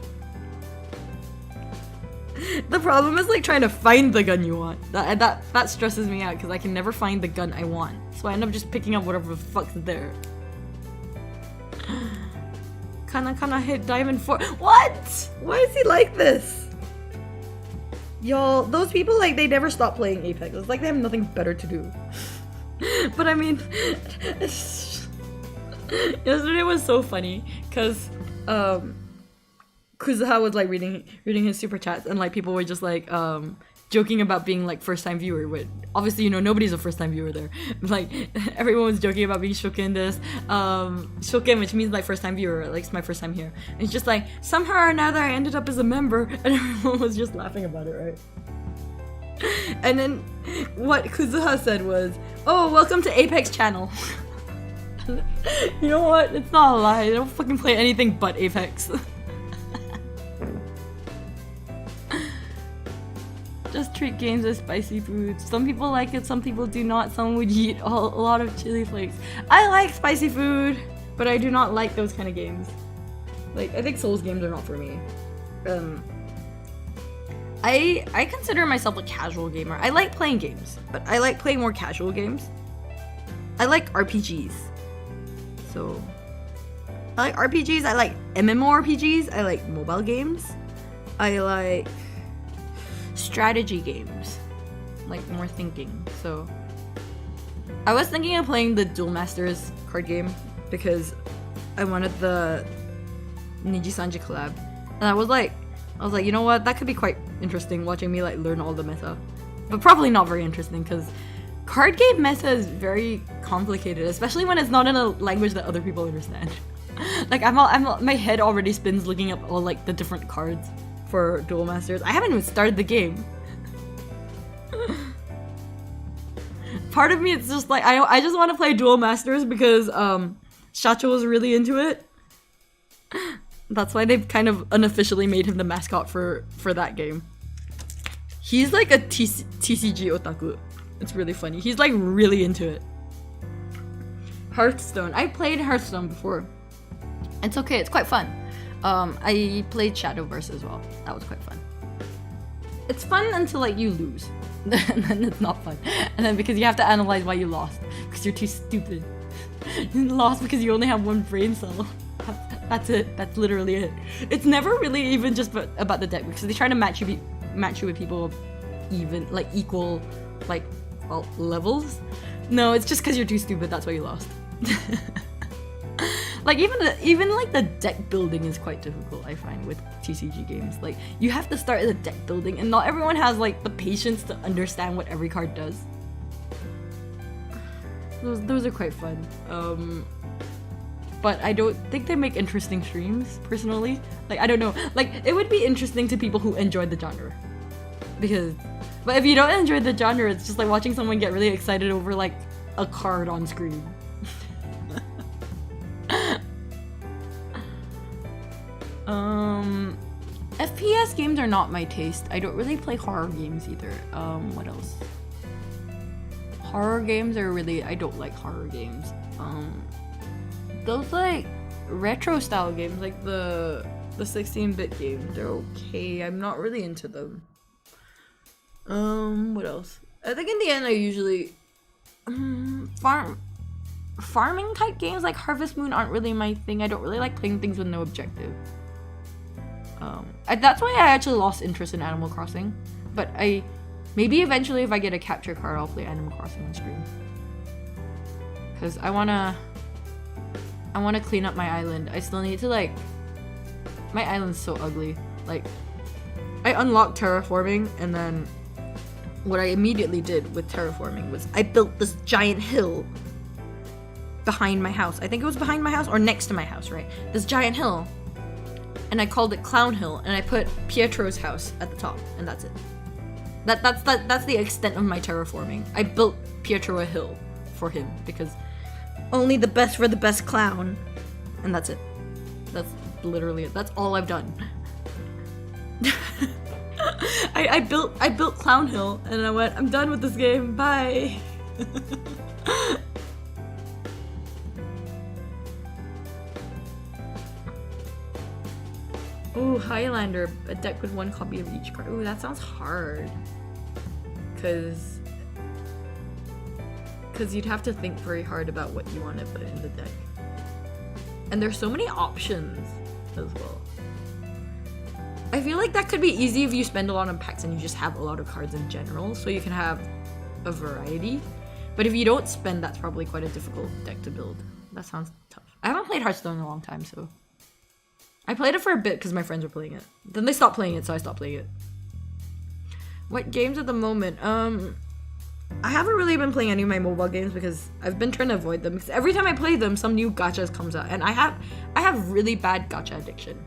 The problem is like trying to find the gun you want. That stresses me out because I can never find the gun I want. So I end up just picking up whatever the fuck's there. Kana hit Diamond 4. What? Why is he like this? Y'all, those people, like, they never stop playing Apex. It's like they have nothing better to do. But I mean, yesterday was so funny because Kuzuha was like reading his super chats, and like people were just like joking about being like first time viewer. But obviously, you know, nobody's a first time viewer there. Like everyone was joking about being shoken this shoken, which means like first time viewer. Like it's my first time here, and it's just like somehow or another I ended up as a member, and everyone was just laughing about it, right? And then what Kuzuha said was, "Oh, welcome to Apex channel." You know what? It's not a lie. I don't fucking play anything but Apex. Just treat games as spicy food. Some people like it, some people do not. Some would eat a lot of chili flakes. I like spicy food, but I do not like those kind of games. Like, I think Souls games are not for me. I consider myself a casual gamer. I like playing games, but I like playing more casual games. I like RPGs. So, I like RPGs, I like MMORPGs, I like mobile games. I like strategy games, like more thinking. So, I was thinking of playing the Duel Masters card game because I wanted the Nijisanji collab. And I was like, you know what, that could be quite interesting, watching me like learn all the meta. But probably not very interesting because card game meta is very complicated, especially when it's not in a language that other people understand. Like my head already spins looking up all like the different cards for Duel Masters. I haven't even started the game. part of me, it's just like I just want to play Duel Masters because Shacho was really into it. That's why they've kind of unofficially made him the mascot for that game. He's like a TCG otaku. It's really funny. He's like really into it. Hearthstone. I played Hearthstone before. It's okay. It's quite fun. I played Shadowverse as well. That was quite fun. It's fun until like you lose. And then it's not fun. And then because you have to analyze why you lost. Because you're too stupid. You lost because you only have one brain cell. That's it. That's literally it. It's never really even just about the deck because they try to match you with people of even like equal like levels. No, it's just because you're too stupid. That's why you lost. Like even like the deck building is quite difficult, I find, with TCG games. Like you have to start the deck building, and not everyone has like the patience to understand what every card does. Those are quite fun. But I don't think they make interesting streams, personally. Like, I don't know. Like, it would be interesting to people who enjoy the genre. But if you don't enjoy the genre, it's just like watching someone get really excited over, like, a card on screen. FPS games are not my taste. I don't really play horror games either. What else? Horror games are really... I don't like horror games. Those like retro style games, like the 16-bit games, they're okay. I'm not really into them. What else? I think in the end I usually farming type games like Harvest Moon aren't really my thing. I don't really like playing things with no objective. That's why I actually lost interest in Animal Crossing. But maybe eventually if I get a capture card, I'll play Animal Crossing on stream. Cause I wanna clean up my island. I still need to like... My island's so ugly. Like, I unlocked terraforming, and then what I immediately did with terraforming was I built this giant hill behind my house. I think it was behind my house or next to my house, right? This giant hill. And I called it Clown Hill, and I put Pietro's house at the top, and that's it. That's the extent of my terraforming. I built Pietro a hill for him because only the best for the best clown, and that's it. That's literally it. That's all I've done. I built Clown Hill, and I went, I'm done with this game. Bye. Ooh, Highlander, a deck with one copy of each card. Ooh, that sounds hard. Cause you'd have to think very hard about what you want to put in the deck. And there's so many options as well. I feel like that could be easy if you spend a lot on packs and you just have a lot of cards in general, so you can have a variety. But if you don't spend, that's probably quite a difficult deck to build. That sounds tough. I haven't played Hearthstone in a long time, so... I played it for a bit because my friends were playing it. Then they stopped playing it, so I stopped playing it. What games at the moment? I haven't really been playing any of my mobile games because I've been trying to avoid them. Because every time I play them, some new gachas comes out, and I have really bad gacha addiction.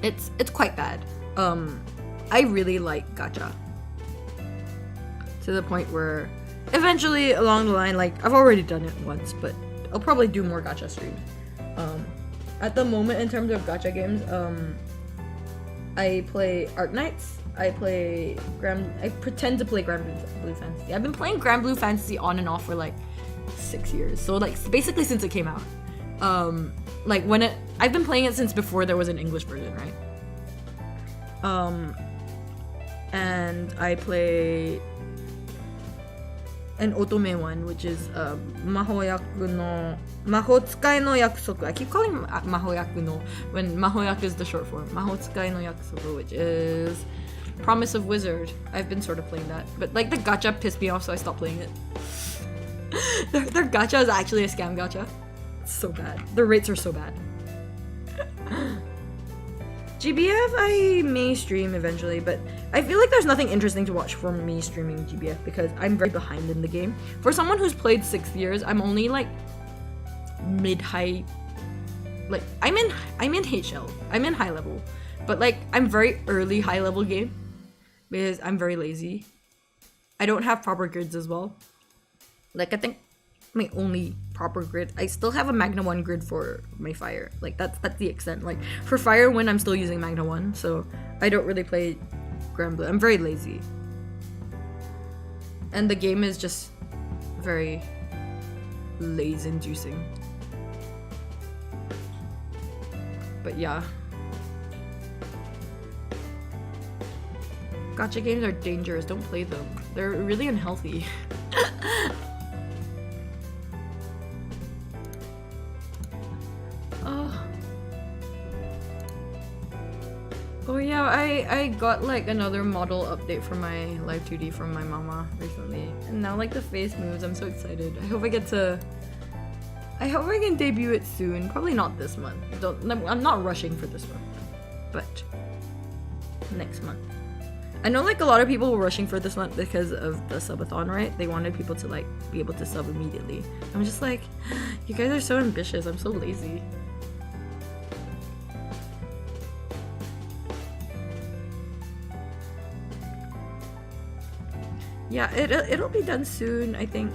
It's quite bad. I really like gacha to the point where eventually along the line, like I've already done it once, but I'll probably do more gacha streams. At the moment, in terms of gacha games, I play Arknights. I pretend to play Grand Blue Fantasy. I've been playing Grand Blue Fantasy on and off for like 6 years. So like basically since it came out. Like I've been playing it since before there was an English version, right? And I play an otome one, which is Mahōyaku no Mahōtsukai no Yakusoku. I keep calling Mahōyaku no when Mahōyaku is the short form. Mahōtsukai no Yakusoku, which is Promise of Wizard. I've been sort of playing that, but like the gacha pissed me off, so I stopped playing it. Their gacha is actually a scam gacha. It's so bad. The rates are so bad. GBF I may stream eventually, but I feel like there's nothing interesting to watch from me streaming GBF because I'm very behind in the game. For someone who's played 6 years, I'm only like mid-high. Like I'm in HL. I'm in high level, but like I'm very early high level game because I'm very lazy. I don't have proper grids as well. Like, I think my only proper grid, I still have a Magna 1 grid for my fire. Like, that's the extent. Like, for fire when I'm still using Magna 1, so I don't really play Grand Blue. I'm very lazy. And the game is just very lazy-inducing. But yeah. Gacha games are dangerous. Don't play them. They're really unhealthy. Oh yeah, I got like another model update for my Live 2D from my mama recently. And now like the face moves. I'm so excited. I hope I can debut it soon. Probably not this month. I'm not rushing for this month. But next month. I know like a lot of people were rushing for this month because of the subathon, right? They wanted people to like be able to sub immediately. I'm just like, you guys are so ambitious. I'm so lazy. Yeah, it'll be done soon, I think.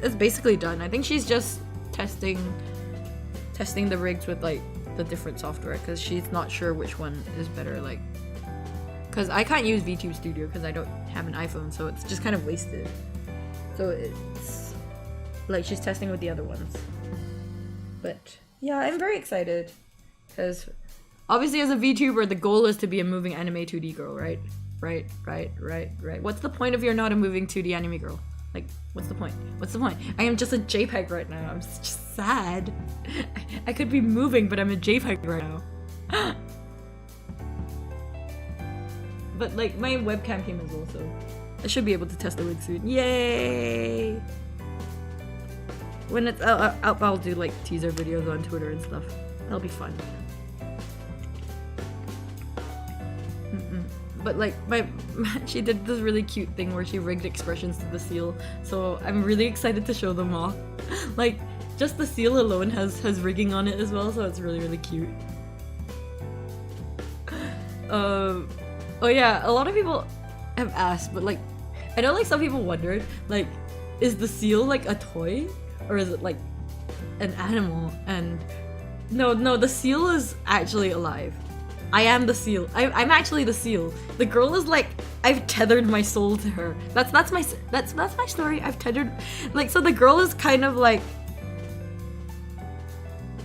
It's basically done. I think she's just testing the rigs with like the different software because she's not sure which one is better. Like, because I can't use VTube Studio because I don't have an iPhone, so it's just kind of wasted. So it's like she's testing with the other ones. But yeah, I'm very excited because obviously as a VTuber, the goal is to be a moving anime 2D girl, right? Right. What's the point if you're not a moving 2D anime girl? Like, what's the point? What's the point? I am just a JPEG right now. I'm just sad. I could be moving, but I'm a JPEG right now. But like, my webcam came as well, so I should be able to test the wig soon. Yay! When it's out, I'll do like teaser videos on Twitter and stuff. That'll be fun. But like she did this really cute thing where she rigged expressions to the seal, so I'm really excited to show them off. Like just the seal alone has rigging on it as well, so it's really cute. Oh yeah, a lot of people have asked, but like I know like some people wondered, like is the seal like a toy or is it like an animal? And no, the seal is actually alive. I am the seal. I'm actually the seal. The girl is like, I've tethered my soul to her. That's my story. I've tethered, like, so the girl is kind of like,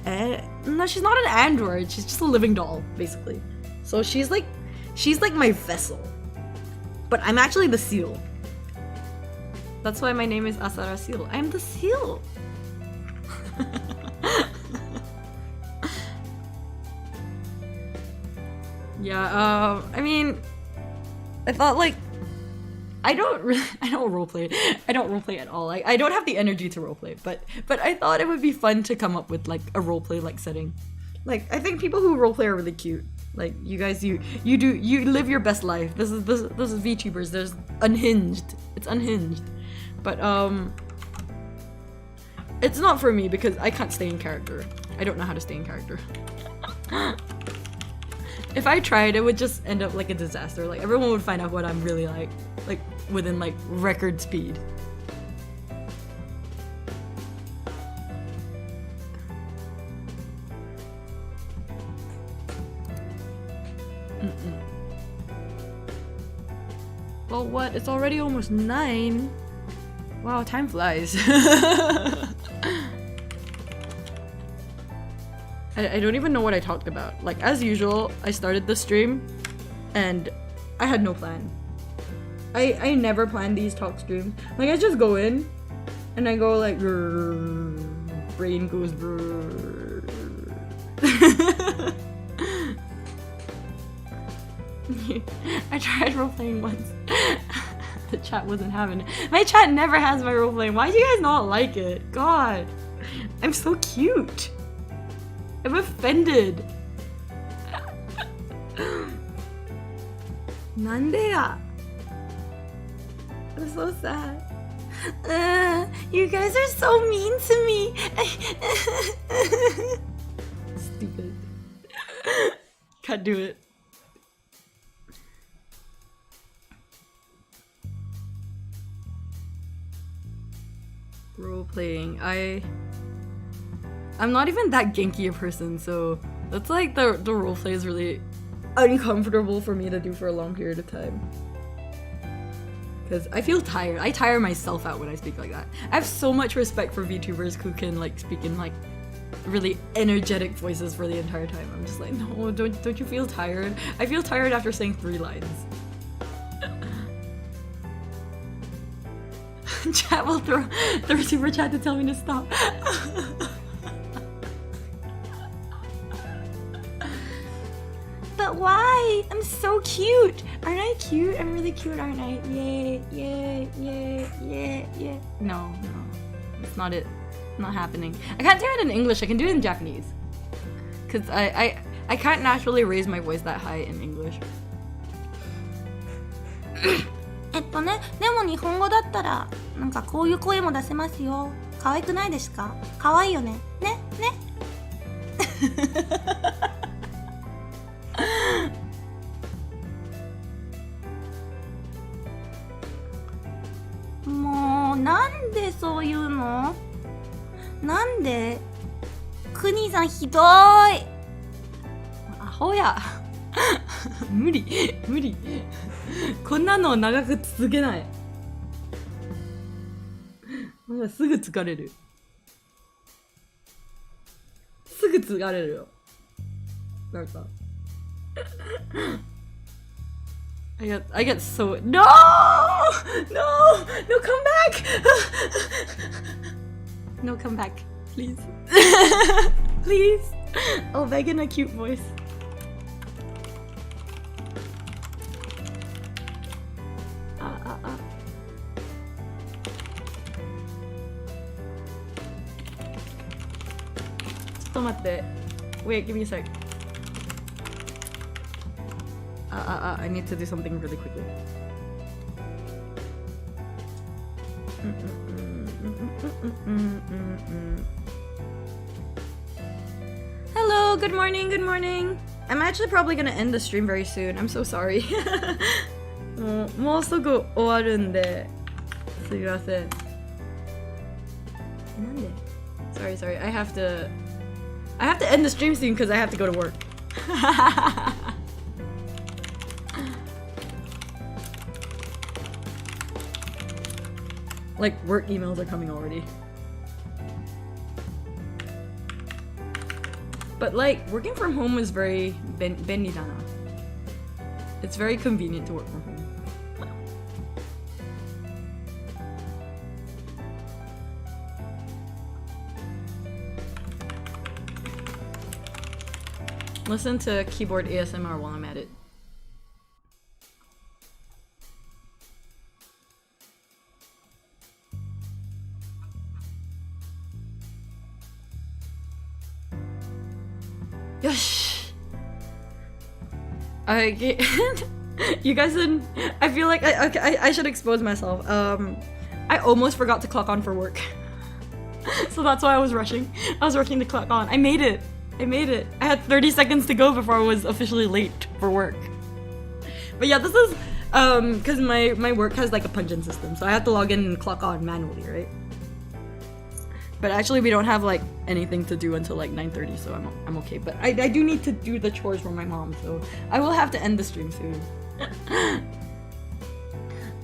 no, she's not an android. She's just a living doll, basically. So she's like my vessel, but I'm actually the seal. That's why my name is Asara Seal. I'm the seal. Yeah, I mean, I thought like, I don't roleplay. I don't roleplay at all. I don't have the energy to roleplay, but I thought it would be fun to come up with like a roleplay like setting. Like, I think people who roleplay are really cute. Like, you guys, you live your best life. This is VTubers. There's unhinged. It's unhinged. But it's not for me because I can't stay in character. I don't know how to stay in character. If I tried, it would just end up like a disaster. Like, everyone would find out what I'm really like within like record speed. Well, what? It's already almost 9. Wow, time flies. I don't even know what I talked about. Like, as usual, I started the stream and I had no plan. I never plan these talk streams. Like, I just go in and I go like, brain goes brrr. I tried roleplaying once. The chat wasn't having it. My chat never has my roleplaying. Why do you guys not like it? God, I'm so cute. I'm offended. Nande ya? I'm so sad. You guys are so mean to me. Stupid. Can't do it. Role playing. I'm not even that Genki a person, so that's like the role play is really uncomfortable for me to do for a long period of time. Because I feel tired. I tire myself out when I speak like that. I have so much respect for VTubers who can like speak in like really energetic voices for the entire time. I'm just like, no, don't you feel tired? I feel tired after saying 3 lines. Chat will throw super chat to tell me to stop. But why? I'm so cute. Aren't I cute? I'm really cute, aren't I? Yay, yay, yay, yay, yay. No, that's not it. Not happening. I can't do it in English. I can do it in Japanese. Cause I can't naturally raise my voice that high in English. でも日本語だったらなんかこういう声も出せますよ。可愛くないですか？可愛いよね。ね。もうなんでそういうの？なんで？クニさんひどい。アホや。無理。こんなの長く続けない。すぐ疲れる。よ。なんか。I get so no, come back. No, come back, please. Please. I'll beg in a cute voice. Wait, give me a sec. I need to do something really quickly. Hello, good morning. I'm actually probably gonna end the stream very soon. I'm so sorry. もうすぐ終わるんで、すみません。なんで？ Sorry. I have to end the stream soon because I have to go to work. Like, work emails are coming already. But like, working from home is very bendy dana. It's very convenient to work from home. Listen to keyboard ASMR while I'm at it. Yosh! You guys didn't. I feel like I should expose myself. I almost forgot to clock on for work. So that's why I was rushing. I was rushing to clock on. I made it. I had 30 seconds to go before I was officially late for work. But yeah, this is because my work has like a punch-in system, so I have to log in and clock on manually, right? But actually, we don't have like anything to do until like 9:30, so I'm okay. But I do need to do the chores for my mom, so I will have to end the stream soon.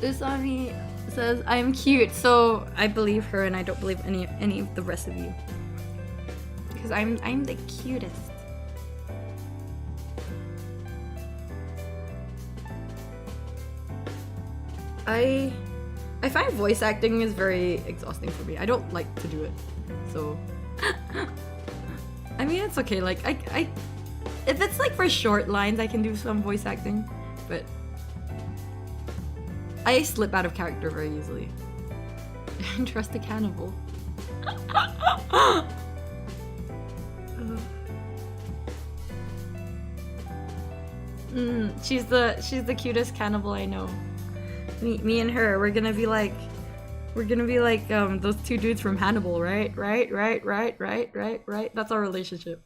Usami says I'm cute, so I believe her, and I don't believe any of the rest of you. Because I'm the cutest. I find voice acting is very exhausting for me. I don't like to do it. So I mean, it's okay. Like I if it's like for short lines, I can do some voice acting, but I slip out of character very easily. Trust a cannibal. She's the cutest cannibal I know. Me and her, we're gonna be like those two dudes from Hannibal, right? That's our relationship.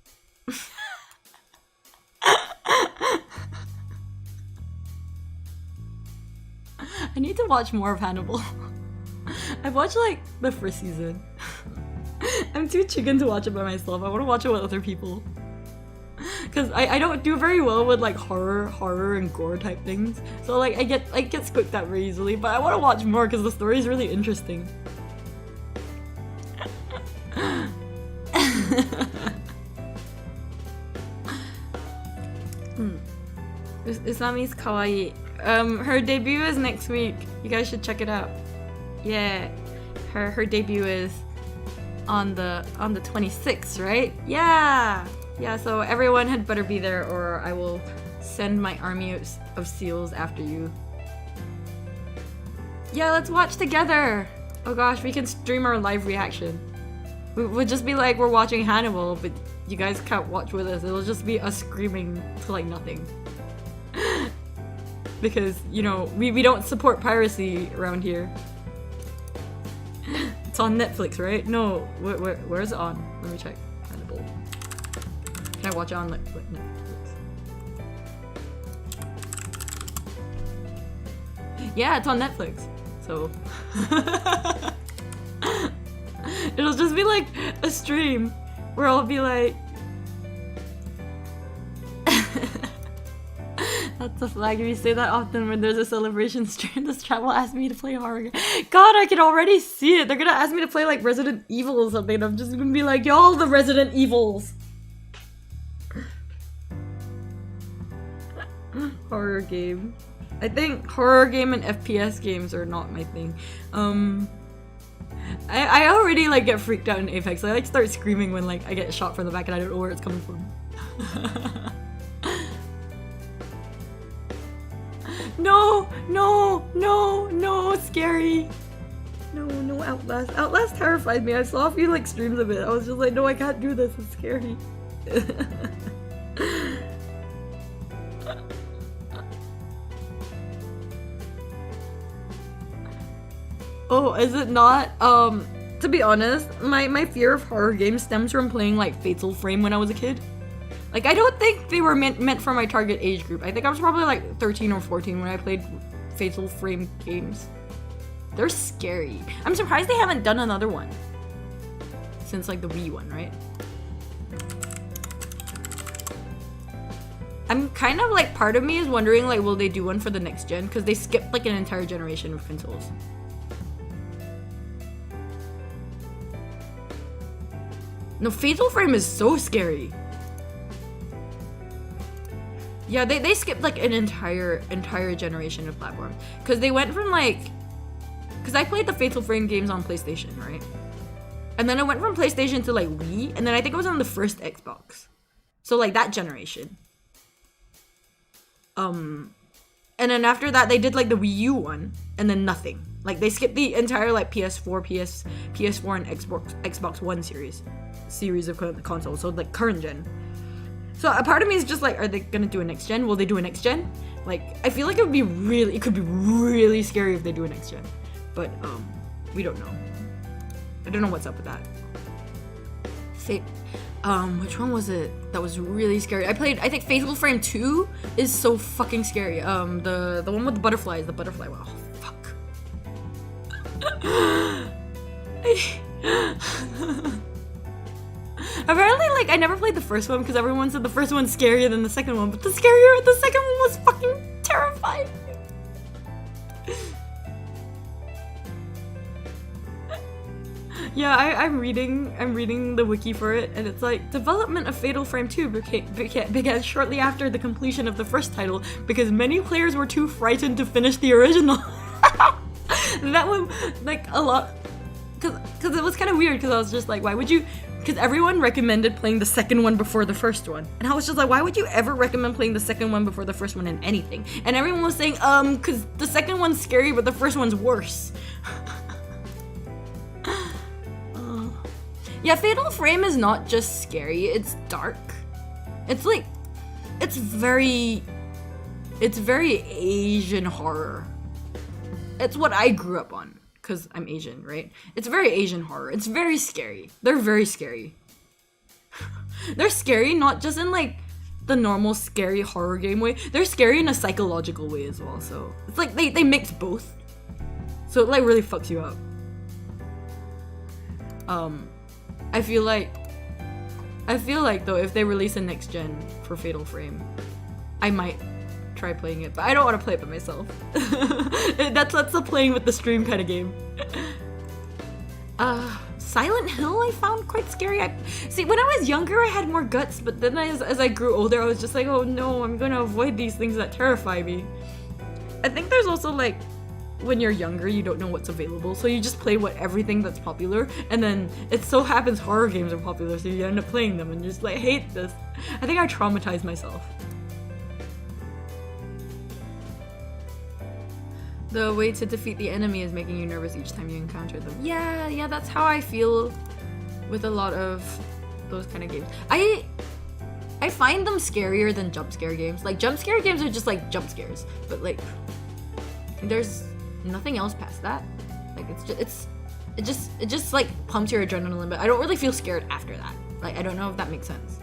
I need to watch more of Hannibal. I've watched like the first season. I'm too chicken to watch it by myself. I want to watch it with other people. Cause I don't do very well with like horror and gore type things. So like I get spooked out very easily. But I want to watch more because the story is really interesting. Usami's kawaii. Her debut is next week. You guys should check it out. Yeah, her debut is on the 26th, right? Yeah. So everyone had better be there, or I will send my army of seals after you. Yeah, let's watch together. Oh gosh, we can stream our live reaction. We'll just be like we're watching Hannibal, but you guys can't watch with us. It'll just be us screaming to like nothing. Because, you know, we don't support piracy around here. It's on Netflix, right? No, where is it on? Let me check. Hannibal. Can I watch it on Netflix? Yeah, it's on Netflix. So it'll just be like a stream where I'll be like that's a flag. If you say that often when there's a celebration stream, this chat will ask me to play horror game. God, I can already see it. They're gonna ask me to play like Resident Evil or something, and I'm just gonna be like, y'all the Resident Evils. Horror game. I think horror game and FPS games are not my thing. I already like get freaked out in Apex. I like start screaming when like I get shot from the back and I don't know where it's coming from. No, it's scary. No, Outlast. Outlast terrified me. I saw a few like streams of it. I was just like, no, I can't do this. It's scary. Oh, is it not? To be honest, my fear of horror games stems from playing like Fatal Frame when I was a kid. Like, I don't think they were meant for my target age group. I think I was probably like 13 or 14 when I played Fatal Frame games. They're scary. I'm surprised they haven't done another one since like the Wii one, right? I'm kind of like, part of me is wondering like, will they do one for the next gen? Because they skipped like an entire generation of consoles. No, Fatal Frame is so scary. Yeah, they skipped like an entire generation of platforms. Because they went from like... Because I played the Fatal Frame games on PlayStation, right? And then I went from PlayStation to like Wii, and then I think it was on the first Xbox. So like that generation. And then after that, they did like the Wii U one, and then nothing. Like they skipped the entire like PS4 and Xbox One series of consoles. So like current gen. So a part of me is just like, are they gonna do a next gen? Will they do a next gen? Like, I feel like it could be really scary if they do a next gen. But we don't know. I don't know what's up with that. Which one was it that was really scary? I think Fatal Frame 2 is so fucking scary. The one with the butterflies, wow, fuck. Apparently, like, I never played the first one because everyone said the first one's scarier than the second one, but the second one was fucking terrifying. Yeah, I'm reading the wiki for it, and it's like, development of Fatal Frame 2 began shortly after the completion of the first title because many players were too frightened to finish the original. That one, like, a lot, because it was kind of weird, because I was just like, why would you, because everyone recommended playing the second one before the first one, and I was just like, why would you ever recommend playing the second one before the first one in anything? And everyone was saying, because the second one's scary, but the first one's worse. Yeah, Fatal Frame is not just scary, it's dark. It's like, it's very Asian horror. It's what I grew up on, because I'm Asian, right? It's very Asian horror. It's very scary. They're very scary. They're scary not just in like the normal scary horror game way. They're scary in a psychological way as well, so it's like they mix both. So it like really fucks you up. I feel like though if they release a next gen for Fatal Frame, I might try playing it, but I don't want to play it by myself. That's a playing with the stream kind of game. Silent Hill I found quite scary. See, when I was younger I had more guts, but then as I grew older I was just like, oh no, I'm gonna avoid these things that terrify me. I think there's also like, when you're younger you don't know what's available, so you just play everything that's popular, and then it so happens horror games are popular, so you end up playing them and just like hate this. I think I traumatized myself. The way to defeat the enemy is making you nervous each time you encounter them. Yeah, that's how I feel with a lot of those kind of games. I find them scarier than jump scare games. Like, jump scare games are just like jump scares, but like there's nothing else past that. Like, it just like pumps your adrenaline, but I don't really feel scared after that. Like, I don't know if that makes sense.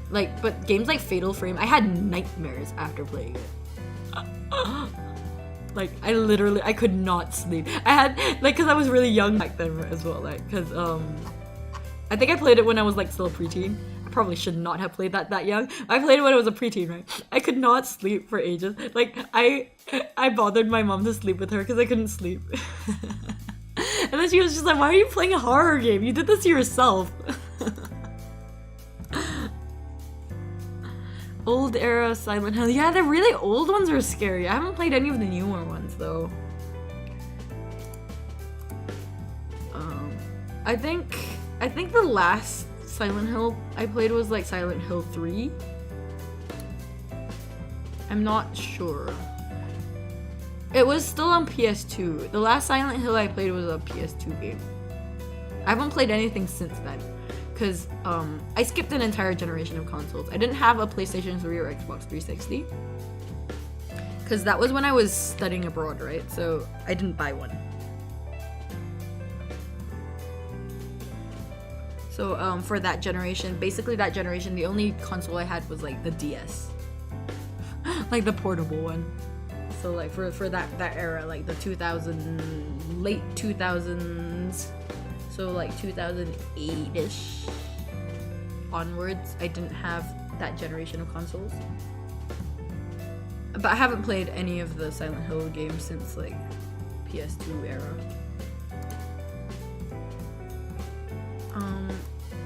Like, but games like Fatal Frame, I had nightmares after playing it. Like, I could not sleep. I had, like, because I was really young back then as well, like, because I think I played it when I was like still a preteen. I probably should not have played that young. I played it when I was a preteen, right? I could not sleep for ages. Like, I bothered my mom to sleep with her because I couldn't sleep. And then she was just like, why are you playing a horror game? You did this to yourself. Old era Silent Hill. Yeah, the really old ones are scary. I haven't played any of the newer ones though. I think the last Silent Hill I played was like Silent Hill 3. I'm not sure. It was still on PS2. The last Silent Hill I played was a PS2 game. I haven't played anything since then, because I skipped an entire generation of consoles. I didn't have a PlayStation 3 or Xbox 360, because that was when I was studying abroad, right? So I didn't buy one. So for that generation, basically that generation, the only console I had was like the DS. Like the portable one. So like for that era, like the late 2000s, so like 2008-ish onwards, I didn't have that generation of consoles. But I haven't played any of the Silent Hill games since like PS2 era.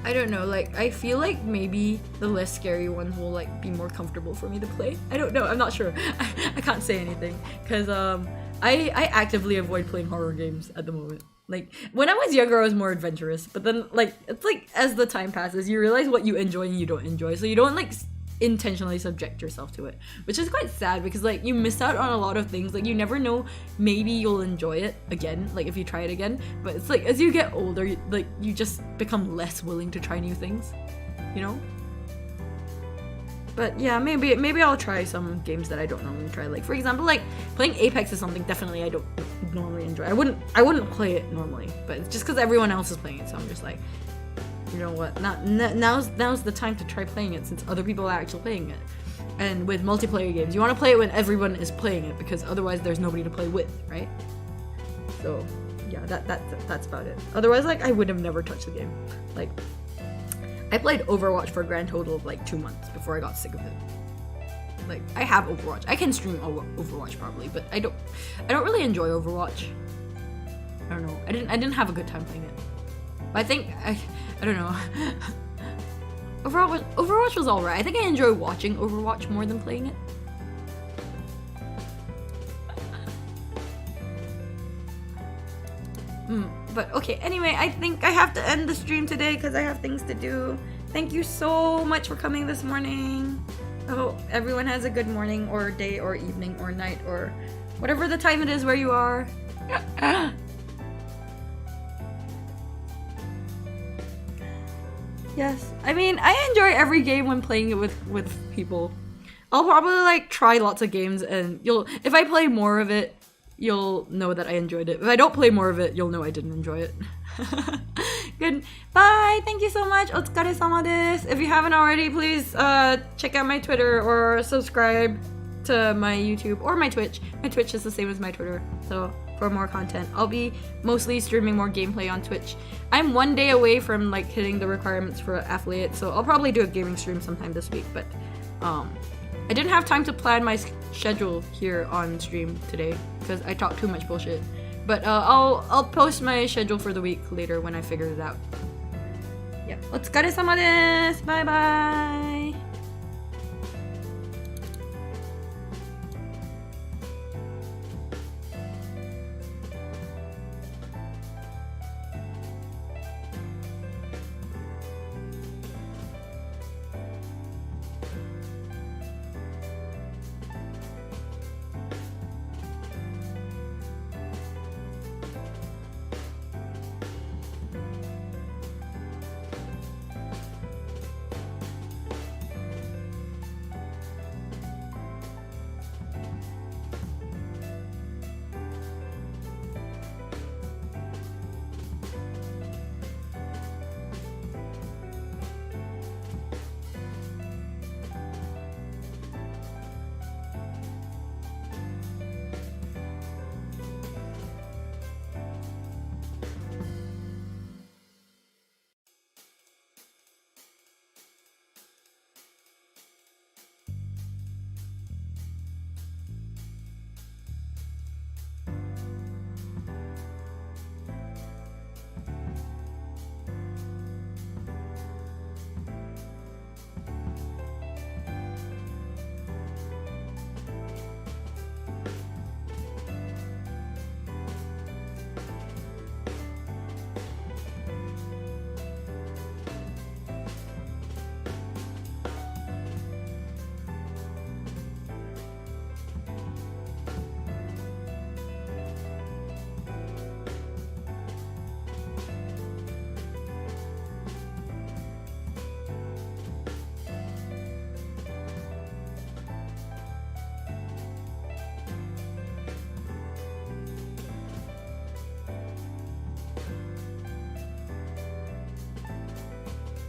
I don't know, like, I feel like maybe the less scary ones will like be more comfortable for me to play. I don't know, I'm not sure. I can't say anything, because I actively avoid playing horror games at the moment. Like, when I was younger I was more adventurous, but then like, it's like as the time passes you realize what you enjoy and you don't enjoy, so you don't like intentionally subject yourself to it, which is quite sad, because like you miss out on a lot of things. Like, you never know, maybe you'll enjoy it again, like if you try it again, but it's like as you get older, you just become less willing to try new things, you know? But yeah, maybe I'll try some games that I don't normally try. Like, for example, like playing Apex is something definitely I don't normally enjoy. I wouldn't play it normally, but it's just because everyone else is playing it, so I'm just like, you know what, now's the time to try playing it, since other people are actually playing it. And with multiplayer games, you want to play it when everyone is playing it, because otherwise there's nobody to play with, right? So yeah, that's about it. Otherwise, like, I would have never touched the game. Like, I played Overwatch for a grand total of like 2 months before I got sick of it. Like, I have Overwatch. I can stream Overwatch probably, but I don't really enjoy Overwatch. I don't know. I didn't have a good time playing it. But I think I don't know. Overwatch was alright. I think I enjoy watching Overwatch more than playing it. But okay, anyway, I think I have to end the stream today because I have things to do. Thank you so much for coming this morning. I hope everyone has a good morning or day or evening or night or whatever the time it is where you are. Yes, I mean, I enjoy every game when playing it with people. I'll probably like try lots of games, and if I play more of it, you'll know that I enjoyed it. If I don't play more of it, you'll know I didn't enjoy it. Good. Bye. Thank you so much. Otsukare-sama desu. If you haven't already, please check out my Twitter or subscribe to my YouTube or my Twitch. My Twitch is the same as my Twitter, so for more content. I'll be mostly streaming more gameplay on Twitch. I'm 1 day away from like hitting the requirements for affiliate, so I'll probably do a gaming stream sometime this week, but I didn't have time to plan my schedule here on stream today because I talked too much bullshit. But I'll post my schedule for the week later when I figure it out. Yep. お疲れ様です。バイバイ。